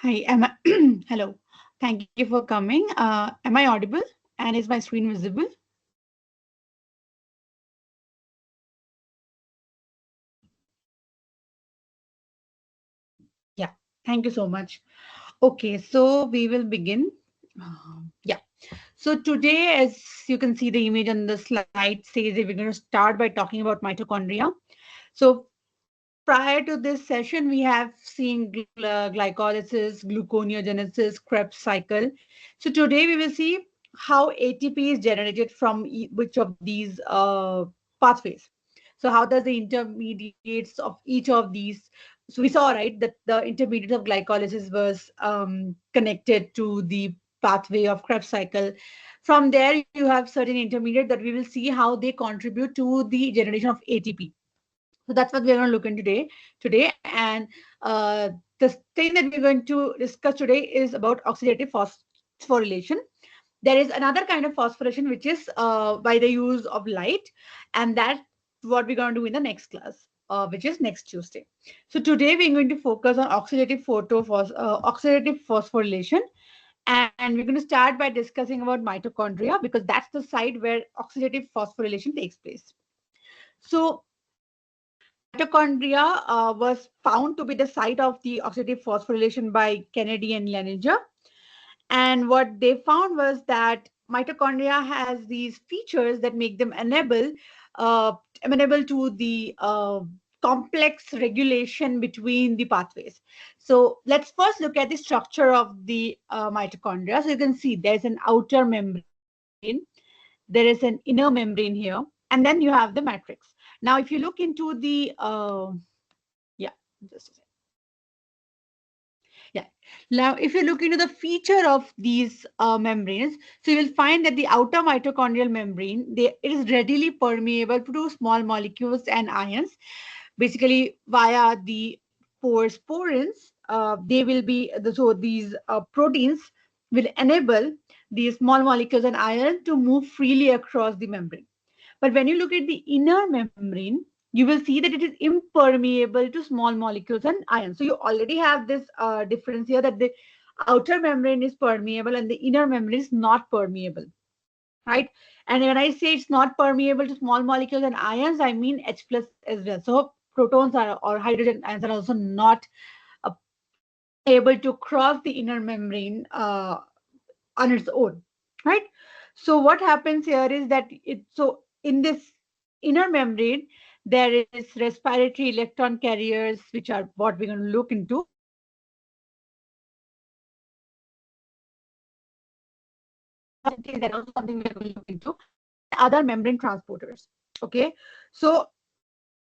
Hi, hello. Thank you for coming. Am I audible? And is my screen visible? Yeah, thank you so much. Okay, so we will begin. Yeah. So today, as you can see the image on the slide says that we're going to start by talking about mitochondria. So prior to this session, we have seen glycolysis, gluconeogenesis, Krebs cycle. So today we will see how ATP is generated from which of these pathways. So how does the intermediates of each of these? So we saw right that the intermediate of glycolysis was connected to the pathway of Krebs cycle. From there, you have certain intermediate that we will see how they contribute to the generation of ATP. So that's what we're going to look into today. And the thing that we're going to discuss today is about oxidative phosphorylation. There is another kind of phosphorylation which is by the use of light, and that's what we're going to do in the next class, which is next Tuesday. So today we're going to focus on oxidative phosphorylation, and we're going to start by discussing about mitochondria because that's the site where oxidative phosphorylation takes place. So mitochondria was found to be the site of the oxidative phosphorylation by Kennedy and Leninger. And what they found was that mitochondria has these features that make them amenable to the complex regulation between the pathways. So let's first look at the structure of the mitochondria. So you can see there's an outer membrane, there is an inner membrane here, and then you have the matrix. Now, if you look into the yeah, just a second. Yeah. Now, if you look into the feature of these membranes, so you will find that the outer mitochondrial membrane, it is readily permeable to small molecules and ions, basically via the porins. They will be so these proteins will enable these small molecules and ions to move freely across the membrane. But when you look at the inner membrane, you will see that it is impermeable to small molecules and ions. So you already have this difference here that the outer membrane is permeable and the inner membrane is not permeable, right? And when I say it's not permeable to small molecules and ions, I mean H plus as well. So protons are or hydrogen ions are also not uh, able to cross the inner membrane on its own, right? So what happens here is that in this inner membrane, there is respiratory electron carriers, which are what we're going to look into. That also something we're going to look into, and other membrane transporters. Okay, so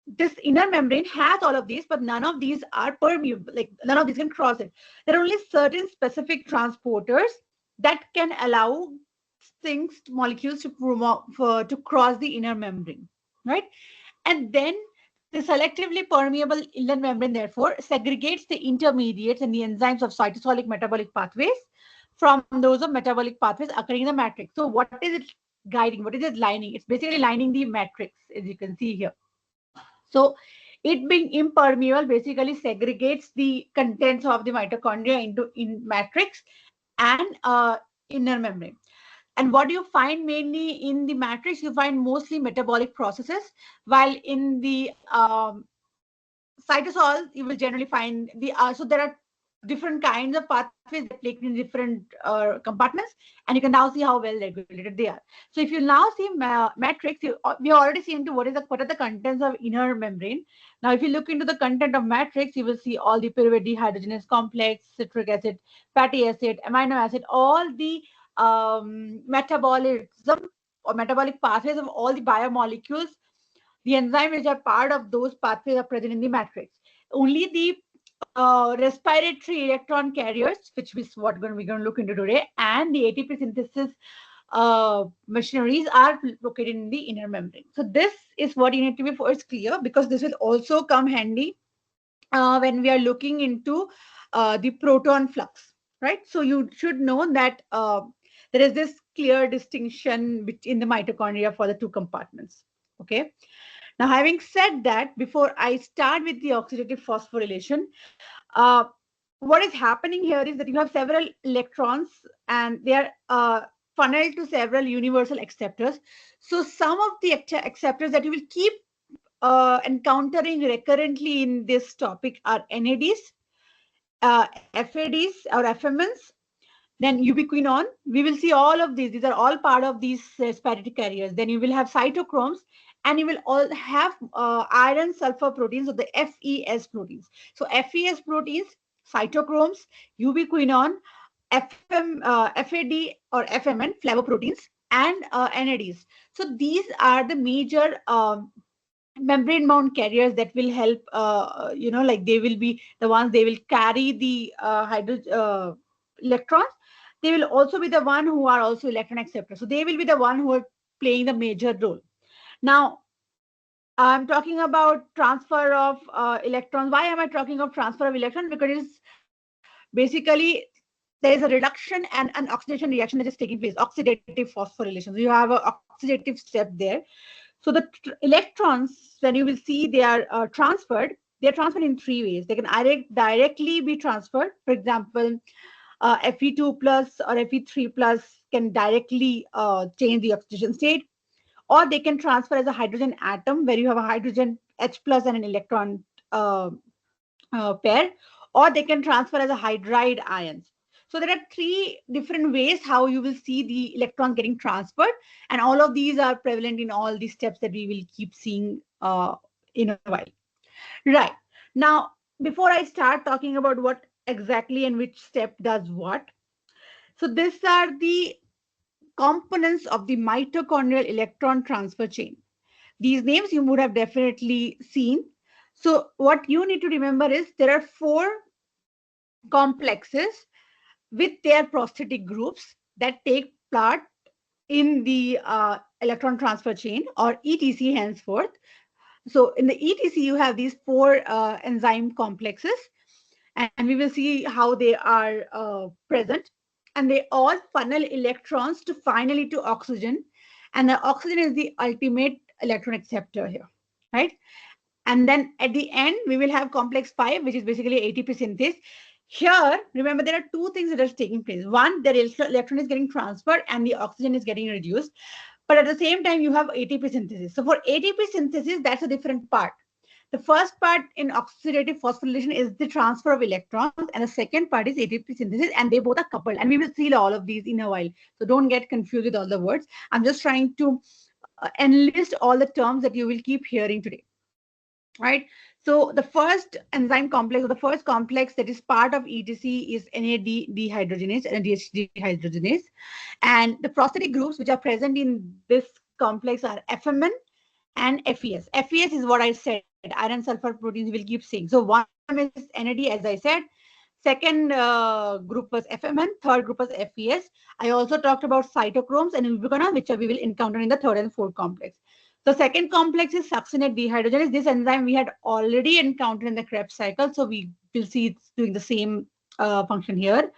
this inner membrane has all of these, but none of these are permeable. Like none of these can cross it. There are only certain specific transporters that can allow things, molecules to cross the inner membrane, right? And then the selectively permeable inner membrane, therefore, segregates the intermediates and the enzymes of cytosolic metabolic pathways from those of metabolic pathways occurring in the matrix. So what is it guiding? What is it lining? It's basically lining the matrix, as you can see here. So it being impermeable basically segregates the contents of the mitochondria into in matrix and inner membrane. And what you find mainly in the matrix, you find mostly metabolic processes, while in the cytosol, you will generally find so there are different kinds of pathways that play in different compartments, and you can now see how well regulated they are. So if you now see matrix, we already see into what are the contents of inner membrane. Now, if you look into the content of matrix, you will see all the pyruvate dehydrogenase complex, citric acid, fatty acid, amino acid, all the metabolism or metabolic pathways of all the biomolecules, the enzymes which are part of those pathways are present in the matrix. Only the respiratory electron carriers, which is what we're going to look into today, and the ATP synthesis machineries are located in the inner membrane. So this is what you need to be first clear, because this will also come handy when we are looking into the proton flux, right? So you should know that there is this clear distinction between the mitochondria for the two compartments. Okay. Now, having said that, before I start with the oxidative phosphorylation, uh, what is happening here is that you have several electrons and they are funneled to several universal acceptors. So some of the acceptors that you will keep encountering recurrently in this topic are NADs, FADs or FMNs, then ubiquinone. We will see all of these. These are all part of these spiritic carriers. Then you will have cytochromes, and you will all have iron sulfur proteins, or the FES proteins. So FES proteins, cytochromes, ubiquinone, FAD or FMN, flavoproteins, and NADs. So these are the major membrane bound carriers that will help, like they will be the ones, they will carry the electrons. They will also be the one who are also electron acceptors. So they will be the one who are playing the major role. Now, I'm talking about transfer of electrons. Why am I talking of transfer of electrons? Because it's basically there is a reduction and an oxidation reaction that is taking place, oxidative phosphorylation. So you have an oxidative step there. So the electrons, when you will see they are transferred, they are transferred in three ways. They can directly be transferred. For example, Fe2 plus or Fe3 plus can directly change the oxidation state, or they can transfer as a hydrogen atom where you have a hydrogen H plus and an electron pair, or they can transfer as a hydride ions. So there are three different ways how you will see the electrons getting transferred, and all of these are prevalent in all these steps that we will keep seeing in a while. Right. Now, before I start talking about what exactly and which step does what, so these are the components of the mitochondrial electron transfer chain. These names you would have definitely seen. So what you need to remember is there are four complexes with their prosthetic groups that take part in the electron transfer chain, or ETC henceforth. So in the ETC, you have these four enzyme complexes, and we will see how they are present. And they all funnel electrons to finally to oxygen. And the oxygen is the ultimate electron acceptor here, right? And then at the end, we will have complex 5, which is basically ATP synthase. Here, remember, there are two things that are taking place. One, the electron is getting transferred and the oxygen is getting reduced. But at the same time, you have ATP synthesis. So for ATP synthesis, that's a different part. The first part in oxidative phosphorylation is the transfer of electrons, and the second part is ATP synthesis, and they both are coupled. And we will see all of these in a while. So don't get confused with all the words. I'm just trying to enlist all the terms that you will keep hearing today. Right. So the first enzyme complex, or the first complex that is part of ETC, is NAD dehydrogenase, NADH dehydrogenase. And the prosthetic groups which are present in this complex are FMN and FES. FES is what I said, iron sulfur proteins will keep saying. So one of them is NAD, as I said. Second group was FMN, third group was FES. I also talked about cytochromes and ubiquinone, which we will encounter in the third and fourth complex. The second complex is succinate dehydrogenase. This enzyme we had already encountered in the Krebs cycle, so we will see it's doing the same function here.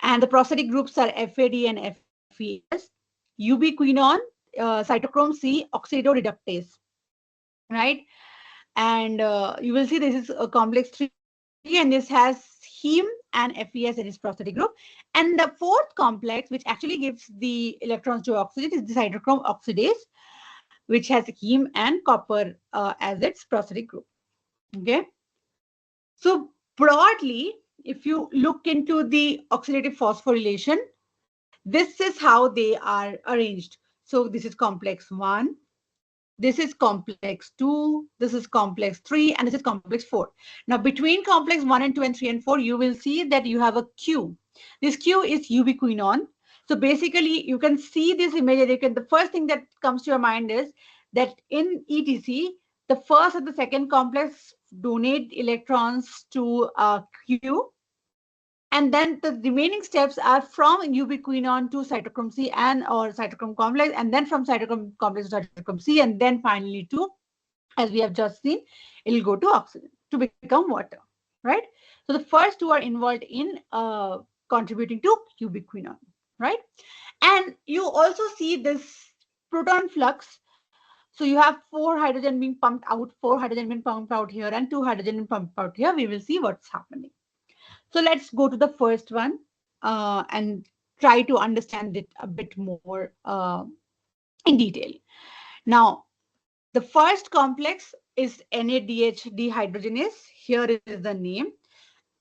And the prosthetic groups are FAD and FES. Ubiquinone, cytochrome C, oxidoreductase, right? And you will see this is a complex 3, and this has heme and FES in its prosthetic group. And the fourth complex, which actually gives the electrons to oxygen, is the cytochrome oxidase, which has heme and copper as its prosthetic group. Okay. So broadly, if you look into the oxidative phosphorylation, this is how they are arranged. So this is complex 1, this is complex 2, this is complex 3, and this is complex 4. Now, between complex 1 and 2 and 3 and 4, you will see that you have a Q. This Q is ubiquinone. So basically, you can see this image. The first thing that comes to your mind is that in ETC, the first and the second complex donate electrons to Q. And then the remaining steps are from ubiquinone to cytochrome C and or cytochrome complex, and then from cytochrome complex to cytochrome C, and then finally to, as we have just seen, it will go to oxygen to become water, right? So the first two are involved in contributing to ubiquinone, right? And you also see this proton flux. So you have 4 hydrogen being pumped out, 4 hydrogen being pumped out here, and 2 hydrogen being pumped out here. We will see what's happening. So let's go to the first one and try to understand it a bit more in detail. Now, the first complex is NADH dehydrogenase. Here is the name.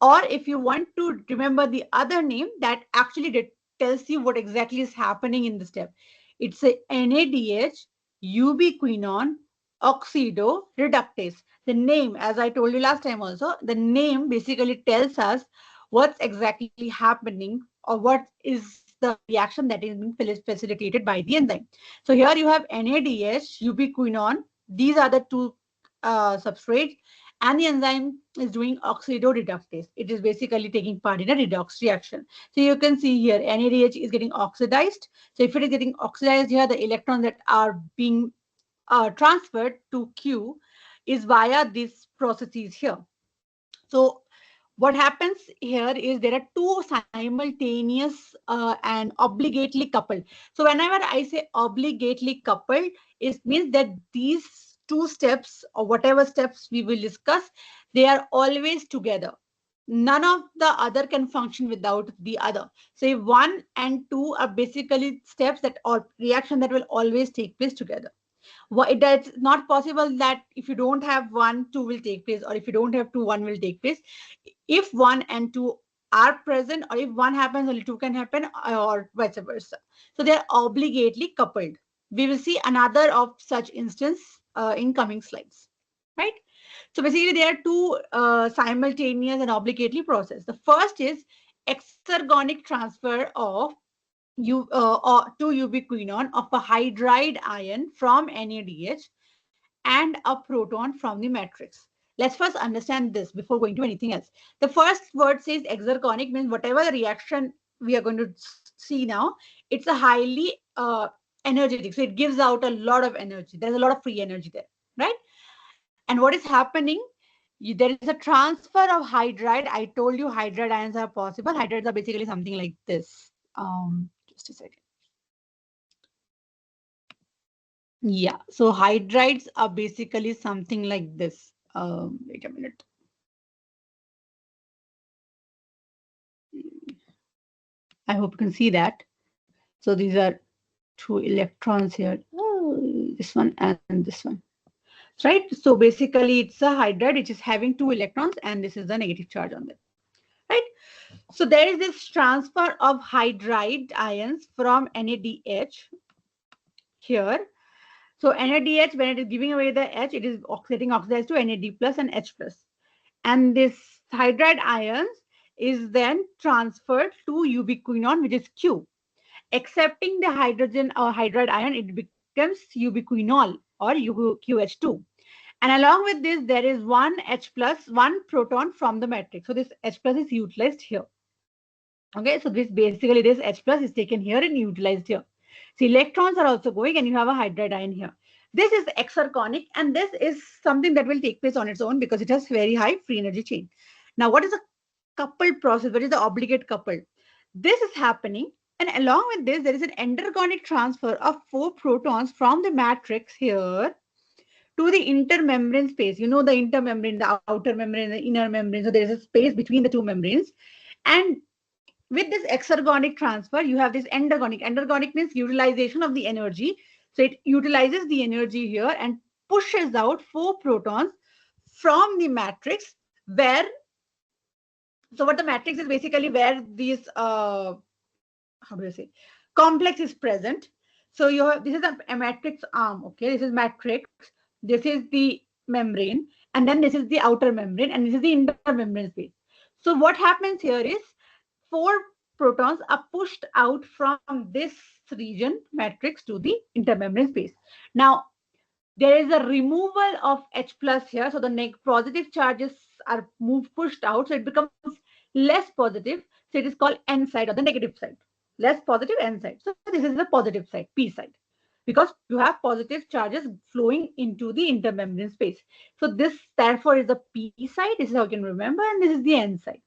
Or if you want to remember the other name, that actually tells you what exactly is happening in the step. It's a NADH ubiquinone oxidoreductase. The name, as I told you last time also, the name basically tells us what's exactly happening or what is the reaction that is being facilitated by the enzyme. So here you have NADH ubiquinone. These are the two substrates, and the enzyme is doing oxidoreductase. It is basically taking part in a redox reaction. So you can see here NADH is getting oxidized. So if it is getting oxidized here, the electrons that are being transferred to Q is via these processes here. So what happens here is there are two simultaneous and obligately coupled. So whenever I say obligately coupled, it means that these two steps or whatever steps we will discuss, they are always together. None of the other can function without the other. So if 1 and 2 are basically steps that or reaction that will always take place together. That's not possible that if you don't have 1, 2 will take place, or if you don't have 2, 1 will take place. If 1 and 2 are present, or if 1 happens, only 2 can happen, or vice versa. So they are obligately coupled. We will see another of such instance in coming slides, right? So basically there are two simultaneous and obligately process. The first is exergonic transfer of to ubiquinone of a hydride ion from NADH and a proton from the matrix. Let's first understand this before going to anything else. The first word says exergonic, means whatever the reaction we are going to see now, it's a highly energetic. So it gives out a lot of energy. There's a lot of free energy there, right? And what is happening? There is a transfer of hydride. I told you hydride ions are possible. Hydrides are basically something like this. Just a second. Yeah, so hydrides are basically something like this. Wait a minute. I hope you can see that. So these are two electrons here. Oh, this one and this one. Right? So basically it's a hydride which is having two electrons, and this is the negative charge on them. Right? So there is this transfer of hydride ions from NADH here. So NADH, when it is giving away the H, it is getting oxidized to NAD plus and H plus. And this hydride ions is then transferred to ubiquinone, which is Q. Accepting the hydrogen or hydride ion, it becomes ubiquinol or QH2. And along with this, there is one H plus, one proton from the matrix. So this H plus is utilized here. Okay, so this H plus is taken here and utilized here. So electrons are also going, and you have a hydride ion here. This is exergonic, and this is something that will take place on its own because it has very high free energy chain. Now, what is a coupled process? What is the obligate coupled? This is happening, and along with this, there is an endergonic transfer of 4 protons from the matrix here to the intermembrane space. You know the intermembrane, the outer membrane, the inner membrane. So there is a space between the two membranes, and with this exergonic transfer, you have this endergonic. Endergonic means utilization of the energy. So it utilizes the energy here and pushes out 4 protons from the matrix where, so what the matrix is basically where these, how do I say, complex is present. So you have, this is a matrix arm, okay? This is matrix, this is the membrane, and then this is the outer membrane, and this is the intermembrane space. So what happens here is 4 protons are pushed out from this region matrix to the intermembrane space. Now, there is a removal of H plus here. So the positive charges are pushed out. So it becomes less positive. So it is called N side or the negative side. Less positive N side. So this is the positive side, P side. Because you have positive charges flowing into the intermembrane space. So this therefore is the P side. This is how you can remember. And this is the N side.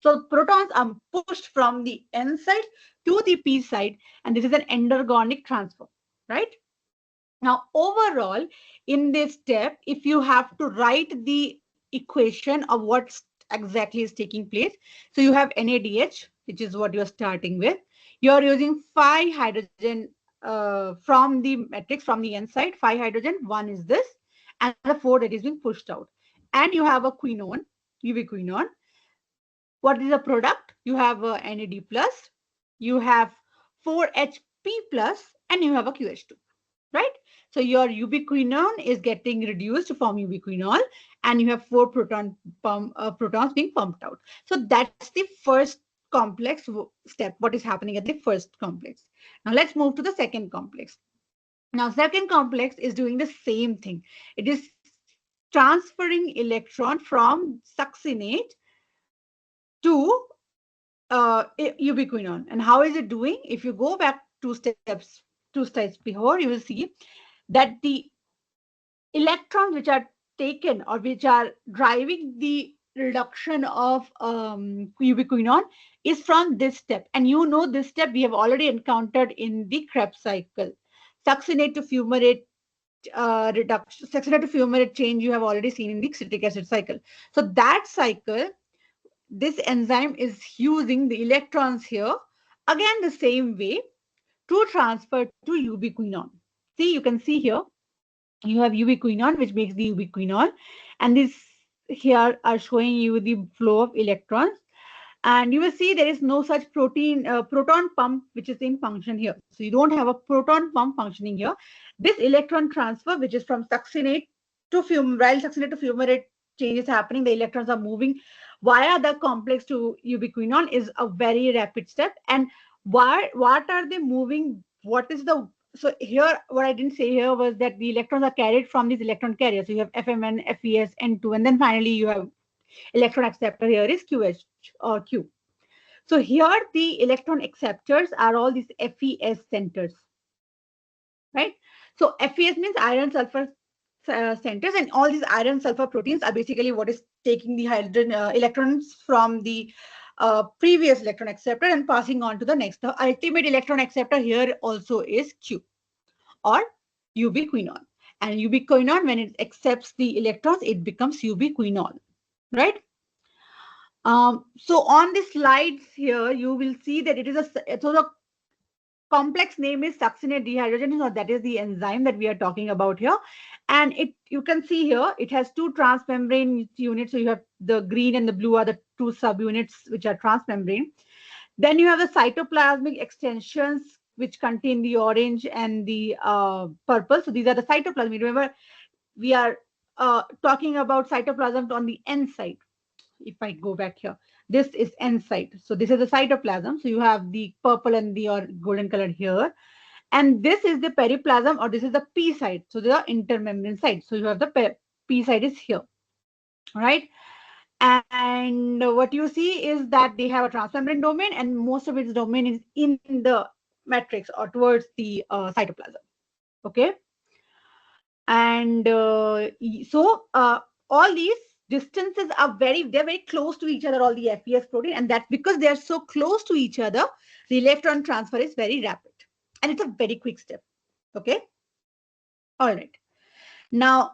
So protons are pushed from the N side to the P side, and this is an endergonic transfer, right? Now, overall, in this step, if you have to write the equation of what exactly is taking place. So you have NADH, which is what you're starting with. You're using 5 hydrogen from the matrix, from the n side, 5 hydrogen, one is this, and the 4 that is being pushed out. And you have a quinone, ubiquinone. What is the product? You have a NAD plus, you have 4HP plus, and you have a QH2, right? So your ubiquinone is getting reduced to form ubiquinol, and you have 4 protons being pumped out. So that's the first complex step, what is happening at the first complex. Now let's move to the second complex. Now second complex is doing the same thing. It is transferring electron from succinate to ubiquinone. And how is it doing? If you go back two steps before, you will see that the electrons which are taken or which are driving the reduction of ubiquinone is from this step. And you know this step we have already encountered in the Krebs cycle. Succinate to fumarate reduction, succinate to fumarate change you have already seen in the citric acid cycle. So that cycle, this enzyme is using the electrons here, again the same way, to transfer to ubiquinone. See, you can see here, you have ubiquinone, which makes the ubiquinol, and this here are showing you the flow of electrons. And you will see there is no such proton pump which is in function here. So you don't have a proton pump functioning here. This electron transfer, which is from succinate to fumarate, succinate to fumarate change is happening. The electrons are moving via the complex to ubiquinol, is a very rapid step. And what are they moving? What is the, so here what I didn't say here was that the electrons are carried from these electron carriers. So you have FMN, FES, N2, and then finally you have electron acceptor here is QH or Q. So here the electron acceptors are all these FES centers, right? So FES means iron sulfur centers, and all these iron sulfur proteins are basically what is taking the hydrogen electrons from the previous electron acceptor and passing on to the next. The ultimate electron acceptor here also is Q or ubiquinone. And ubiquinone, when it accepts the electrons, it becomes ubiquinol, right? So on the slides here, you will see that it is so the complex name is succinate dehydrogenase, or that is the enzyme that we are talking about here. And it, you can see here, it has two transmembrane units. So you have the green and the blue are the two subunits which are transmembrane. Then you have the cytoplasmic extensions which contain the orange and the purple. So these are the cytoplasmic. Remember, we are talking about cytoplasm on the N side. If I go back here, this is N side. So this is the cytoplasm. So you have the purple and the or golden color here. And this is the periplasm, or this is the P side. So the intermembrane side. So you have the P side is here, right? And what you see is that they have a transmembrane domain, and most of its domain is in the matrix or towards the cytoplasm. Okay. And all these distances are they're very close to each other, all the FES protein, and that's because they are so close to each other, the electron transfer is very rapid and it's a very quick step. Okay. All right. Now,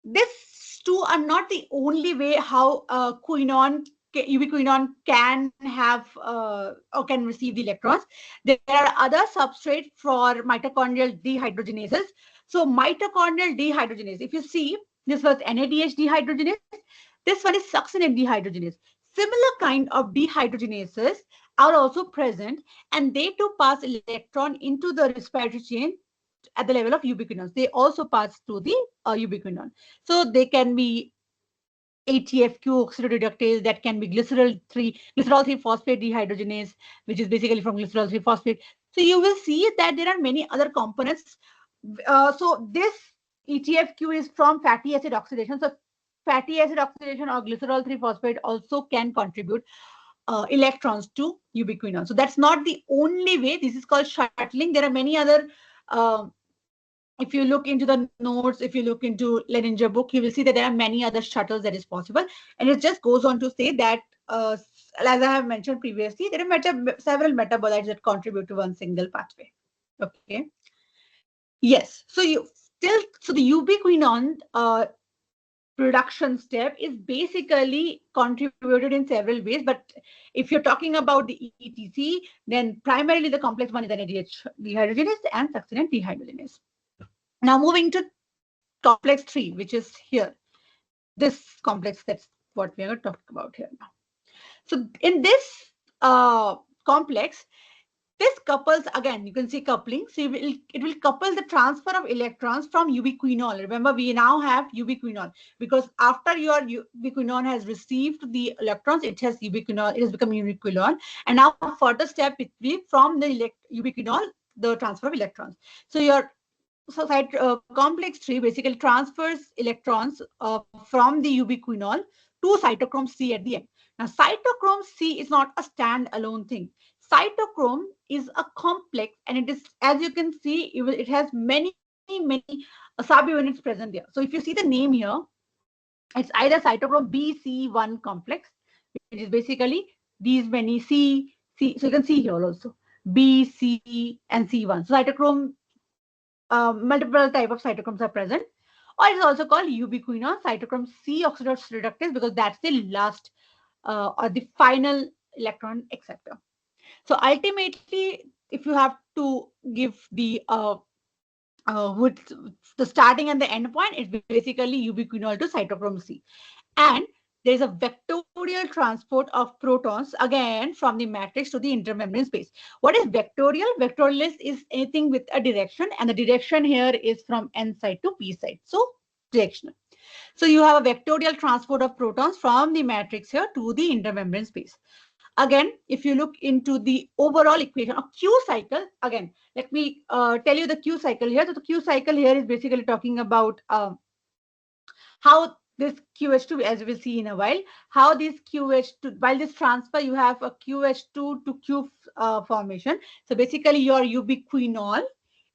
these two are not the only way how ubiquinone can have or can receive the electrons. There are other substrates for mitochondrial dehydrogenases. So mitochondrial dehydrogenase, if you see, this was NADH dehydrogenase, this one is succinate dehydrogenase. Similar kind of dehydrogenases are also present, and they too pass electron into the respiratory chain at the level of ubiquinone. They also pass through the ubiquinone. So they can be ATFQ oxidoreductase, that can be glycerol 3 phosphate dehydrogenase, which is basically from glycerol 3 phosphate. So you will see that there are many other components. So this ETFQ is from fatty acid oxidation. So fatty acid oxidation or glycerol 3 phosphate also can contribute electrons to ubiquinone. So that's not the only way. This is called shuttling. There are many other if you look into the notes, if you look into Leninger book, you will see that there are many other shuttles that is possible. And it just goes on to say that, as I have mentioned previously, there are several metabolites that contribute to one single pathway. Okay. Yes. So so the ubiquinone production step is basically contributed in several ways. But if you're talking about the ETC, then primarily the complex one is NADH dehydrogenase and succinate dehydrogenase. Now moving to complex 3, which is here. This complex, that's what we are talking about here now. So in this complex, this couples, again, you can see coupling. So it will couple the transfer of electrons from ubiquinol. Remember, we now have ubiquinol because after your ubiquinol has received the electrons, it has ubiquinol, it has become ubiquinol. And now further step, it will be from the ubiquinol, the transfer of electrons. So your complex 3 basically transfers electrons from the ubiquinol to cytochrome C at the end. Now, cytochrome C is not a standalone thing. Cytochrome is a complex, and it is, as you can see, it has many subunits present there. So if you see the name here, it's either cytochrome BC1 complex, which is basically these many C. So you can see here also B, C, and C1. So cytochrome, multiple type of cytochromes are present, or it's also called ubiquinol cytochrome C oxidase reductase because that's the last or the final electron acceptor. So ultimately, if you have to give the with the starting and the end point, it's basically ubiquinol to cytochrome C. And there is a vectorial transport of protons again from the matrix to the intermembrane space. What is vectorial? Vectorial is anything with a direction, and the direction here is from N side to P side. So directional. So you have a vectorial transport of protons from the matrix here to the intermembrane space. Again, if you look into the overall equation of Q cycle, again, let me tell you the Q cycle here. So the Q cycle here is basically talking about how this QH2, as we will see in a while, how this QH2, while this transfer, you have a QH2 to Q formation. So basically your ubiquinol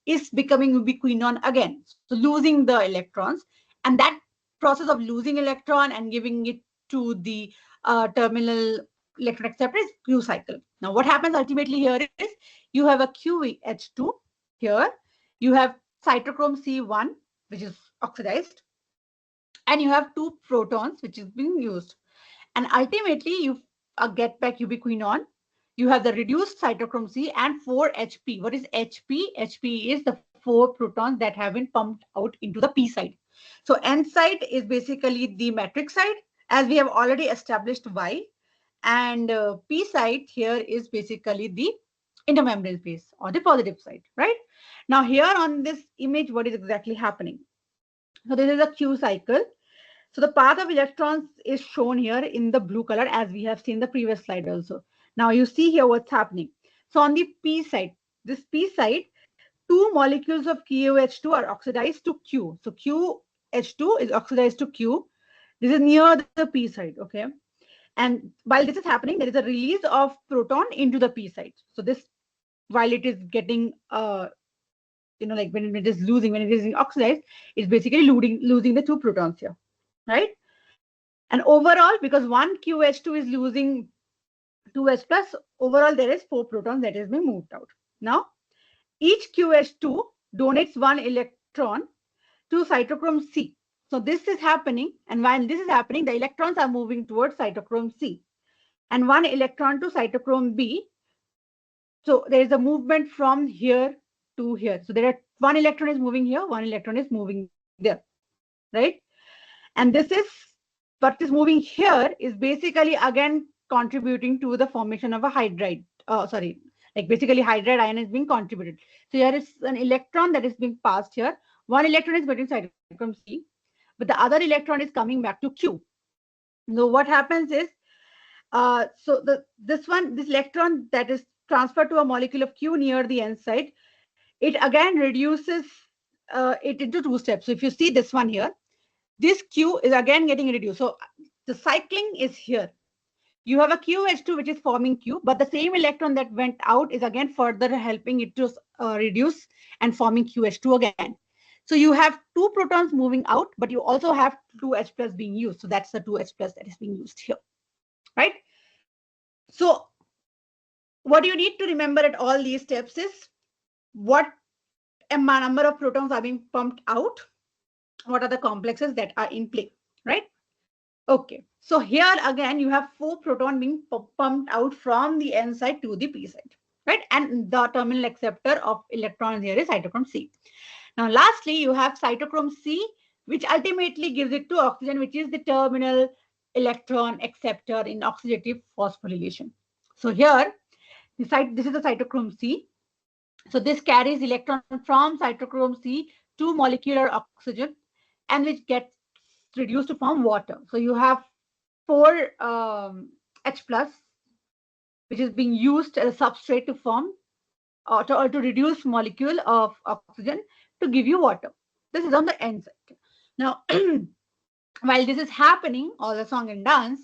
is becoming ubiquinon again, so losing the electrons. And that process of losing electron and giving it to the terminal electron acceptor is Q cycle. Now what happens ultimately here is you have a QH2 here, you have cytochrome C1, which is oxidized, and you have two protons which is being used, and ultimately you get back ubiquinon. You have the reduced cytochrome C and 4 HP. What is HP? HP is the 4 protons that have been pumped out into the P side. So N side is basically the matrix side, as we have already established Y, and P side here is basically the intermembrane space or the positive side, right? Now here on this image, what is exactly happening? So this is a Q cycle. So the path of electrons is shown here in the blue color, as we have seen the previous slide also. Now you see here what's happening. So on the P side, this P side, two molecules of QH2 are oxidized to Q. So QH2 is oxidized to Q. This is near the P side, okay? And while this is happening, there is a release of proton into the P side. So this, while it is getting, like when it is losing, when it is oxidized, it's basically losing the two protons here, right? And overall, because one QH2 is losing 2H plus, overall there is 4 protons that is being moved out. Now, each QH2 donates 1 electron to cytochrome C. So this is happening, and while this is happening, the electrons are moving towards cytochrome C, and 1 electron to cytochrome B. So there is a movement from here to here. So there are 1 electron is moving here, 1 electron is moving there, right? And this is what is moving here is basically again contributing to the formation of a hydride. Like basically hydride ion is being contributed. So here is an electron that is being passed here. 1 electron is going to cytochrome C, but the other electron is coming back to Q. So what happens is, this electron that is transferred to a molecule of Q near the N side, it again reduces it into 2 steps. So if you see this one here, this Q is again getting reduced. So the cycling is here. You have a QH2 which is forming Q, but the same electron that went out is again further helping it to reduce and forming QH2 again. So you have 2 protons moving out, but you also have 2H plus being used. So that's the 2H plus that is being used here, right? So what you need to remember at all these steps is what number of protons are being pumped out, what are the complexes that are in play, right? Okay, so here again you have 4 proton being pumped out from the n side to the p side, right? And the terminal acceptor of electrons here is cytochrome C. Now lastly you have cytochrome C, which ultimately gives it to oxygen, which is the terminal electron acceptor in oxidative phosphorylation. So here this is the cytochrome C. So this carries electron from cytochrome C to molecular oxygen, and which gets reduced to form water. So you have 4 H plus, which is being used as a substrate to form or to reduce molecule of oxygen to give you water. This is on the N side. Now, while this is happening, all the song and dance,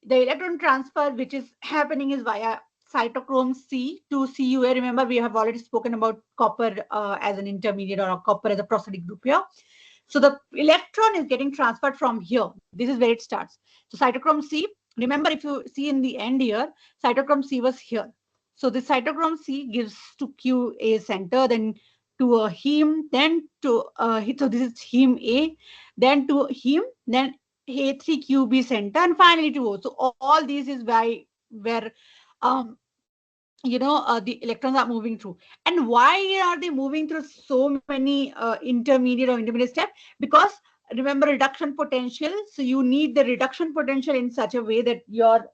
the electron transfer which is happening is via cytochrome C to CUA. Remember, we have already spoken about copper as an intermediate or copper as a prosodic group here. So the electron is getting transferred from here. This is where it starts. So cytochrome C, remember if you see in the end here, cytochrome C was here. So the cytochrome C gives to QA center, then to a heme, then to, so this is heme A, then to heme, then A3QB center, and finally to O. So all these is where um, the electrons are moving through. And why are they moving through so many intermediate steps? Because remember reduction potential, so you need the reduction potential in such a way that your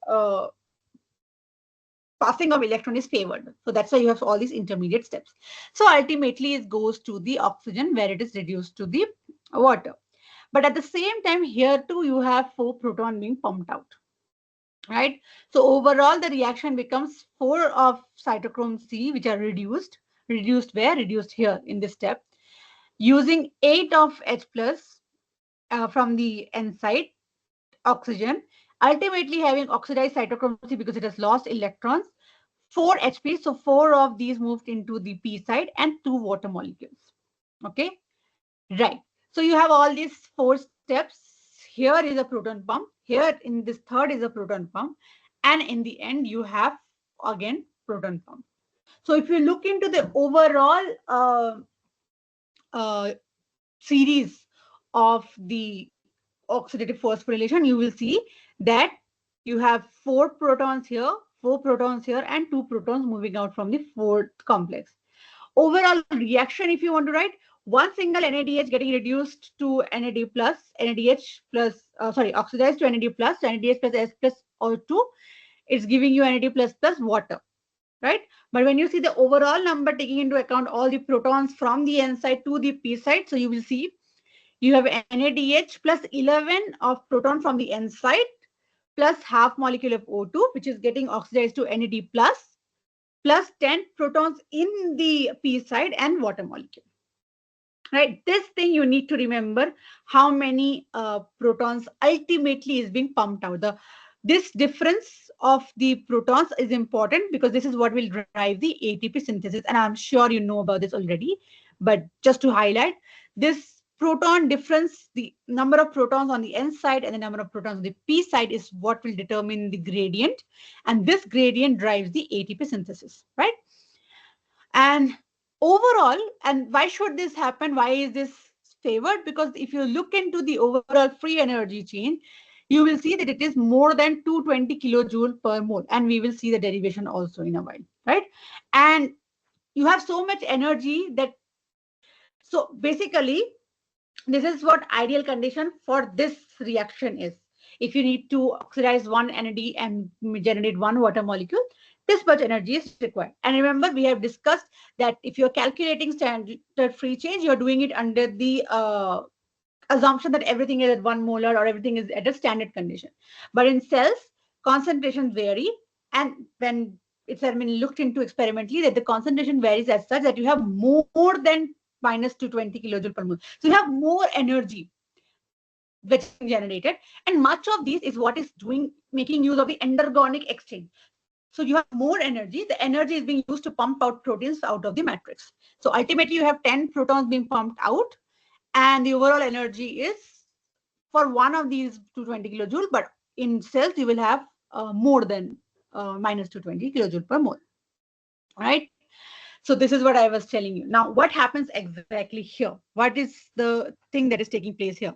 passing of electron is favored. So that's why you have all these intermediate steps. So ultimately it goes to the oxygen where it is reduced to the water. But at the same time here too you have 4 proton being pumped out, right? So overall the reaction becomes 4 of cytochrome C, which are reduced where? Reduced here in this step, using 8 of H plus from the N side oxygen, ultimately having oxidized cytochrome C because it has lost electrons, 4 HP, so 4 of these moved into the P side and 2 water molecules. Okay, right. So you have all these 4 steps. Here is a proton pump. Here in this third is a proton pump. And in the end, you have again proton pump. So if you look into the overall uh, series of the oxidative phosphorylation, you will see that you have 4 protons here, 4 protons here, and 2 protons moving out from the fourth complex. Overall reaction, if you want to write, one single NADH getting reduced to NAD plus, NADH plus, oxidized to NAD plus, NADH plus S plus O2, it's giving you NAD plus plus water, right? But when you see the overall number taking into account all the protons from the N side to the P side, so you will see you have NADH plus 11 of proton from the N side plus half molecule of O2, which is getting oxidized to NAD plus 10 protons in the P side and water molecule. Right, this thing you need to remember how many protons ultimately is being pumped out. This difference of the protons is important because this is what will drive the ATP synthesis, and I'm sure you know about this already, but just to highlight, this proton difference, the number of protons on the N side and the number of protons on the P side is what will determine the gradient, and this gradient drives the ATP synthesis, right? And overall, and why should this happen? Why is this favored? Because if you look into the overall free energy chain, you will see that it is more than 220 kilojoule per mole. And we will see the derivation also in a while, right? And you have so much energy that, so basically, this is what ideal condition for this reaction is. If you need to oxidize one NAD and generate one water molecule, this much energy is required. And remember, we have discussed that if you're calculating standard free change, you're doing it under the assumption that everything is at 1 molar or everything is at a standard condition. But in cells, concentrations vary. And when it's been looked into experimentally, that the concentration varies as such that you have more than minus 220 kilojoule per mole. So you have more energy which is generated, and much of these is what is making use of the endergonic exchange. So you have more energy. The energy is being used to pump out proteins out of the matrix. So ultimately, you have 10 protons being pumped out, and the overall energy is for one of these 220 kilojoule. But in cells, you will have more than minus 220 kilojoule per mole, right? So this is what I was telling you. Now, what happens exactly here? What is the thing that is taking place here?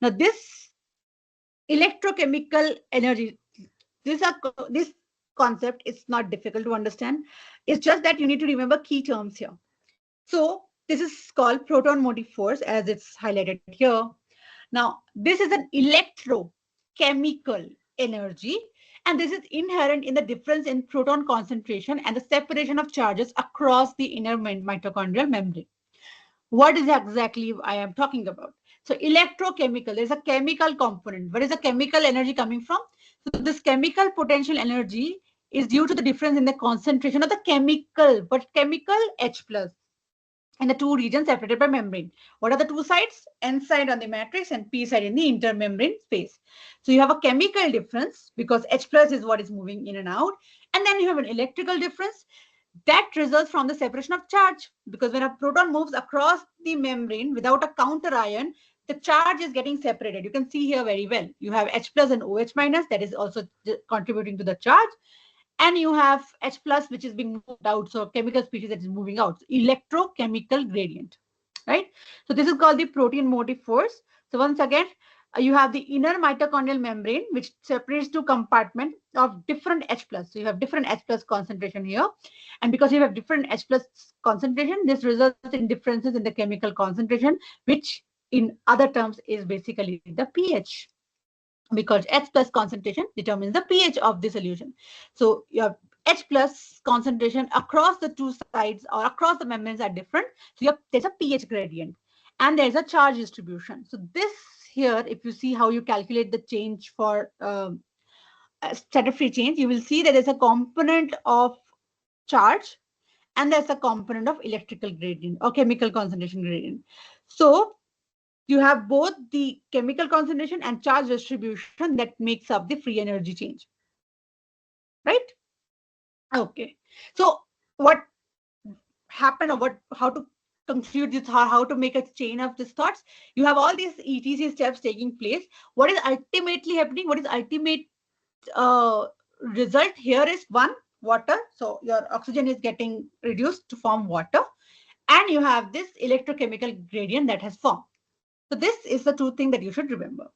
Now, this electrochemical energy. This concept is not difficult to understand. It's just that you need to remember key terms here. So this is called proton motive force, as it's highlighted here. Now, this is an electrochemical energy, and this is inherent in the difference in proton concentration and the separation of charges across the inner mitochondrial membrane. What is exactly I am talking about? So electrochemical, there's a chemical component. Where is the chemical energy coming from? So this chemical potential energy is due to the difference in the concentration of the chemical, but chemical H plus in the two regions separated by membrane. What are the two sides? N side on the matrix and P side in the intermembrane space. So you have a chemical difference because H plus is what is moving in and out. And then you have an electrical difference that results from the separation of charge, because when a proton moves across the membrane without a counter ion, the charge is getting separated. You can see here very well. You have H plus and OH minus that is also contributing to the charge, and you have H plus which is being moved out, so chemical species that is moving out. So electrochemical gradient, right? So this is called the protein motive force. So once again, you have the inner mitochondrial membrane which separates two compartments of different H plus. So you have different H plus concentration here, and because you have different H plus concentration, this results in differences in the chemical concentration, which in other terms is basically the pH, because H plus concentration determines the pH of the solution. So your H plus concentration across the two sides or across the membranes are different. So there's a pH gradient and there's a charge distribution. So this here, if you see how you calculate the change for static-free change, you will see that there's a component of charge and there's a component of electrical gradient or chemical concentration gradient. So you have both the chemical concentration and charge distribution that makes up the free energy change, right? Okay. So what happened, or how to conclude this, how to make a chain of these thoughts? You have all these ETC steps taking place. What is ultimately happening? What is ultimate uh, result here is one, water. So your oxygen is getting reduced to form water, and you have this electrochemical gradient that has formed. So this is the two things that you should remember.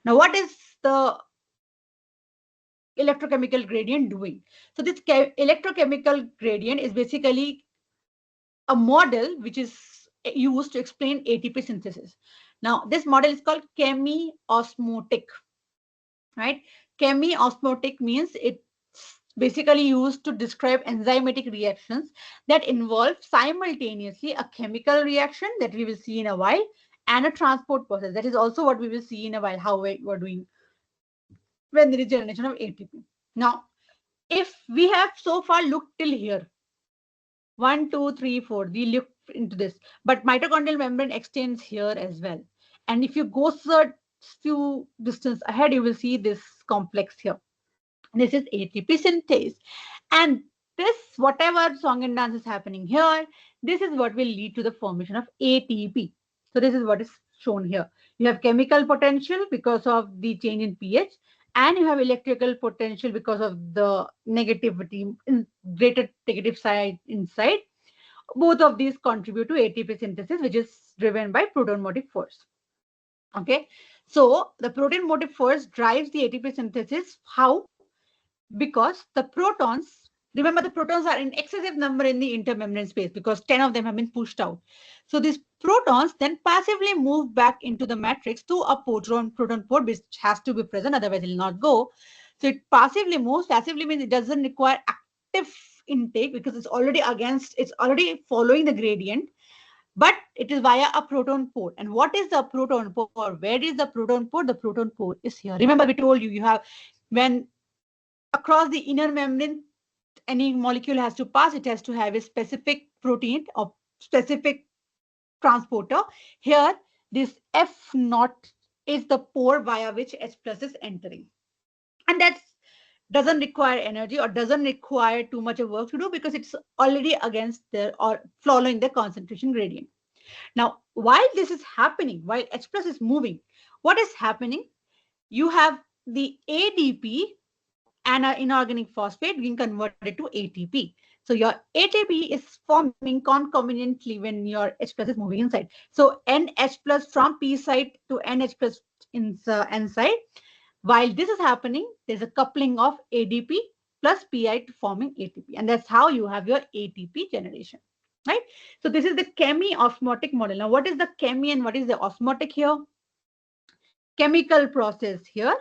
Now, what is the electrochemical gradient doing? So this electrochemical gradient is basically a model which is used to explain ATP synthesis. Now, this model is called chemi-osmotic, right? Chemi-osmotic means it's basically used to describe enzymatic reactions that involve simultaneously a chemical reaction that we will see in a while and a transport process. That is also what we will see in a while, how we're doing when there is generation of ATP. Now, if we have so far looked till here, 1, 2, 3, 4, we look into this, but mitochondrial membrane extends here as well. And if you go a few distance ahead, you will see this complex here. This is ATP synthase. And this, whatever song and dance is happening here, this is what will lead to the formation of ATP. So this is what is shown here. You have chemical potential because of the change in pH, and you have electrical potential because of the negativity, greater negative side inside. Both of these contribute to ATP synthesis, which is driven by proton motive force. Okay, so the proton motive force drives the ATP synthesis. How? Because the protons, remember the protons are in excessive number in the intermembrane space because 10 of them have been pushed out. So these protons then passively move back into the matrix to a proton pore which has to be present, otherwise it will not go. So it passively moves. Passively means it doesn't require active intake because it's already following the gradient, but it is via a proton pore. And what is the proton pore? Where is the proton pore? The proton pore is here. Remember, we told you have when across the inner membrane, any molecule has to pass, it has to have a specific protein or specific transporter. Here, this F naught is the pore via which H plus is entering. And that doesn't require energy or doesn't require too much of work to do because it's already against the or following the concentration gradient. Now, while this is happening, while H plus is moving, what is happening? You have the ADP and an inorganic phosphate being converted to ATP. So your ATP is forming concomitantly when your H plus is moving inside. So NH plus from P side to NH plus in N side, While this is happening, there's a coupling of ADP plus PI to forming ATP. And that's how you have your ATP generation, right? So this is the chemi-osmotic model. Now, what is the chemi and what is the osmotic here? Chemical process here,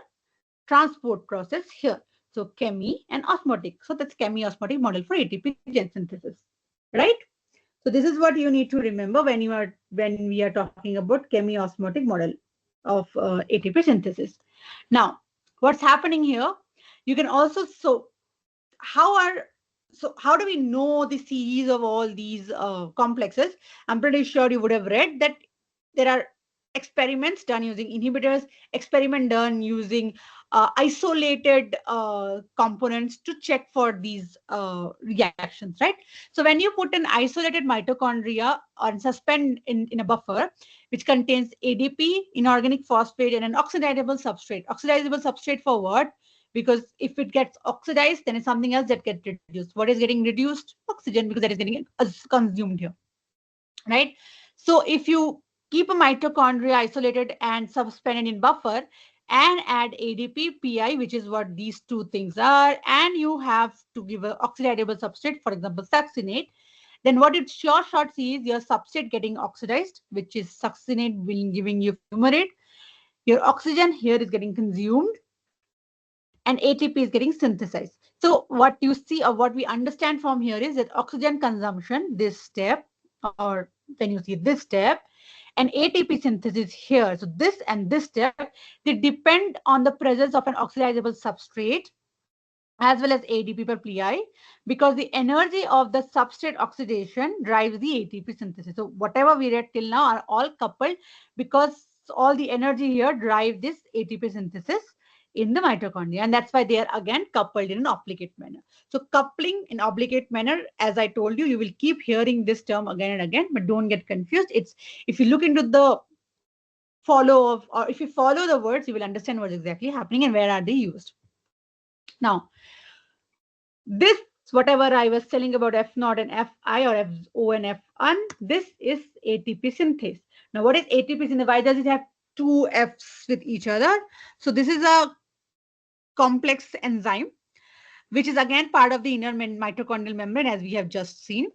transport process here. So chemi and osmotic. So that's chemi-osmotic model for ATP synthesis, right? So this is what you need to remember when we are talking about chemi-osmotic model of ATP synthesis. Now, what's happening here? You can also how do we know the series of all these complexes? I'm pretty sure you would have read that there are experiments done using inhibitors, experiment done using isolated components to check for these reactions, right? So when you put an isolated mitochondria or suspend in a buffer, which contains ADP, inorganic phosphate, and an oxidizable substrate. Oxidizable substrate for what? Because if it gets oxidized, then it's something else that gets reduced. What is getting reduced? Oxygen, because that is getting consumed here, right? So if you keep a mitochondria isolated and suspended in buffer and add ADP, PI, which is what these two things are, and you have to give an oxidizable substrate, for example, succinate, then what it sure short sees your substrate getting oxidized, which is succinate giving you fumarate. Your oxygen here is getting consumed and ATP is getting synthesized. So what you see or what we understand from here is that oxygen consumption, this step, or when you see this step, and ATP synthesis here. So this and this step, they depend on the presence of an oxidizable substrate as well as ADP per PI, because the energy of the substrate oxidation drives the ATP synthesis. So whatever we read till now are all coupled because all the energy here drive this ATP synthesis in the mitochondria, and that's why they are again coupled in an obligate manner. So coupling in obligate manner, as I told you, you will keep hearing this term again and again, but don't get confused. It's if you look into the follow of, or if you follow the words, you will understand what's exactly happening and where are they used. Now, this, whatever I was telling about F naught and Fi or Fo and F1, this is ATP synthase. Now, what is ATP synthase? Why does it have two Fs with each other? So this is a complex enzyme, which is again part of the inner mitochondrial membrane, as we have just seen.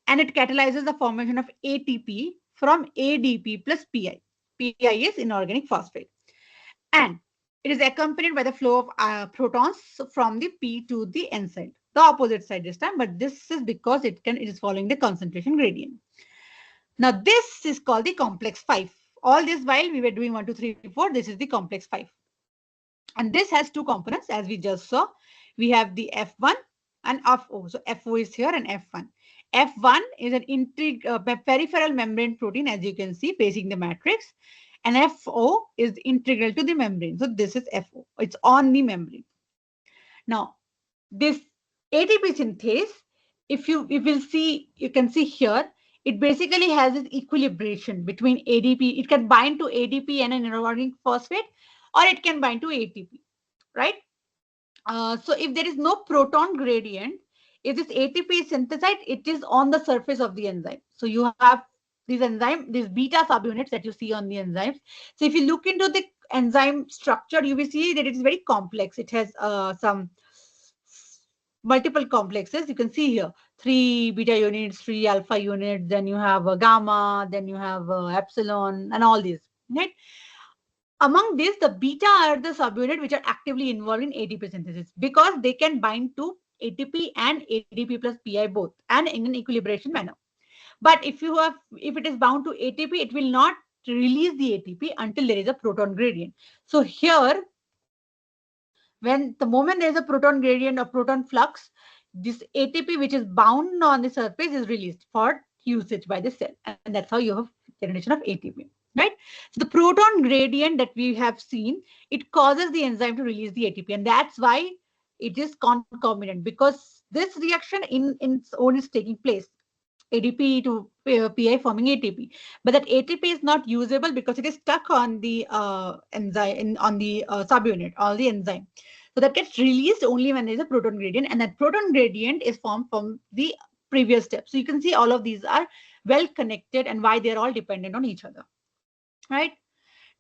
And it catalyzes the formation of ATP from ADP plus PI. PI is inorganic phosphate. And it is accompanied by the flow of protons from the P to the N side, the opposite side this time, but this is because it is following the concentration gradient. Now this is called the complex 5. All this while we were doing 1, 2, 3, 4, this is the complex 5. And this has two components, as we just saw. We have the F1 and FO. So FO is here and F1. F1 is an peripheral membrane protein, as you can see, facing the matrix. And FO is integral to the membrane. So this is FO. It's on the membrane. Now, this ATP synthase, if you will see, you can see here, it basically has this equilibration between ADP. It can bind to ADP and an inorganic phosphate, or it can bind to ATP, right? So if there is no proton gradient, if this ATP is synthesized, it is on the surface of the enzyme. So you have these beta subunits that you see on the enzymes. So if you look into the enzyme structure, you will see that it is very complex. It has some multiple complexes. You can see here 3 beta units, 3 alpha units, then you have a gamma, then you have epsilon, and all these, right? Among these, the beta are the subunit which are actively involved in ATP synthesis because they can bind to ATP and ADP plus PI both and in an equilibration manner. But if it is bound to ATP, it will not release the ATP until there is a proton gradient. So here, when the moment there is a proton gradient or proton flux, this ATP which is bound on the surface is released for usage by the cell, and that's how you have generation of ATP, right? So the proton gradient that we have seen, it causes the enzyme to release the ATP, and that's why it is concomitant, because this reaction in its own is taking place. ADP to PI forming ATP, but that ATP is not usable because it is stuck on the enzyme on the subunit or the enzyme. So that gets released only when there is a proton gradient, and that proton gradient is formed from the previous step. So you can see all of these are well connected and why they're all dependent on each other, right?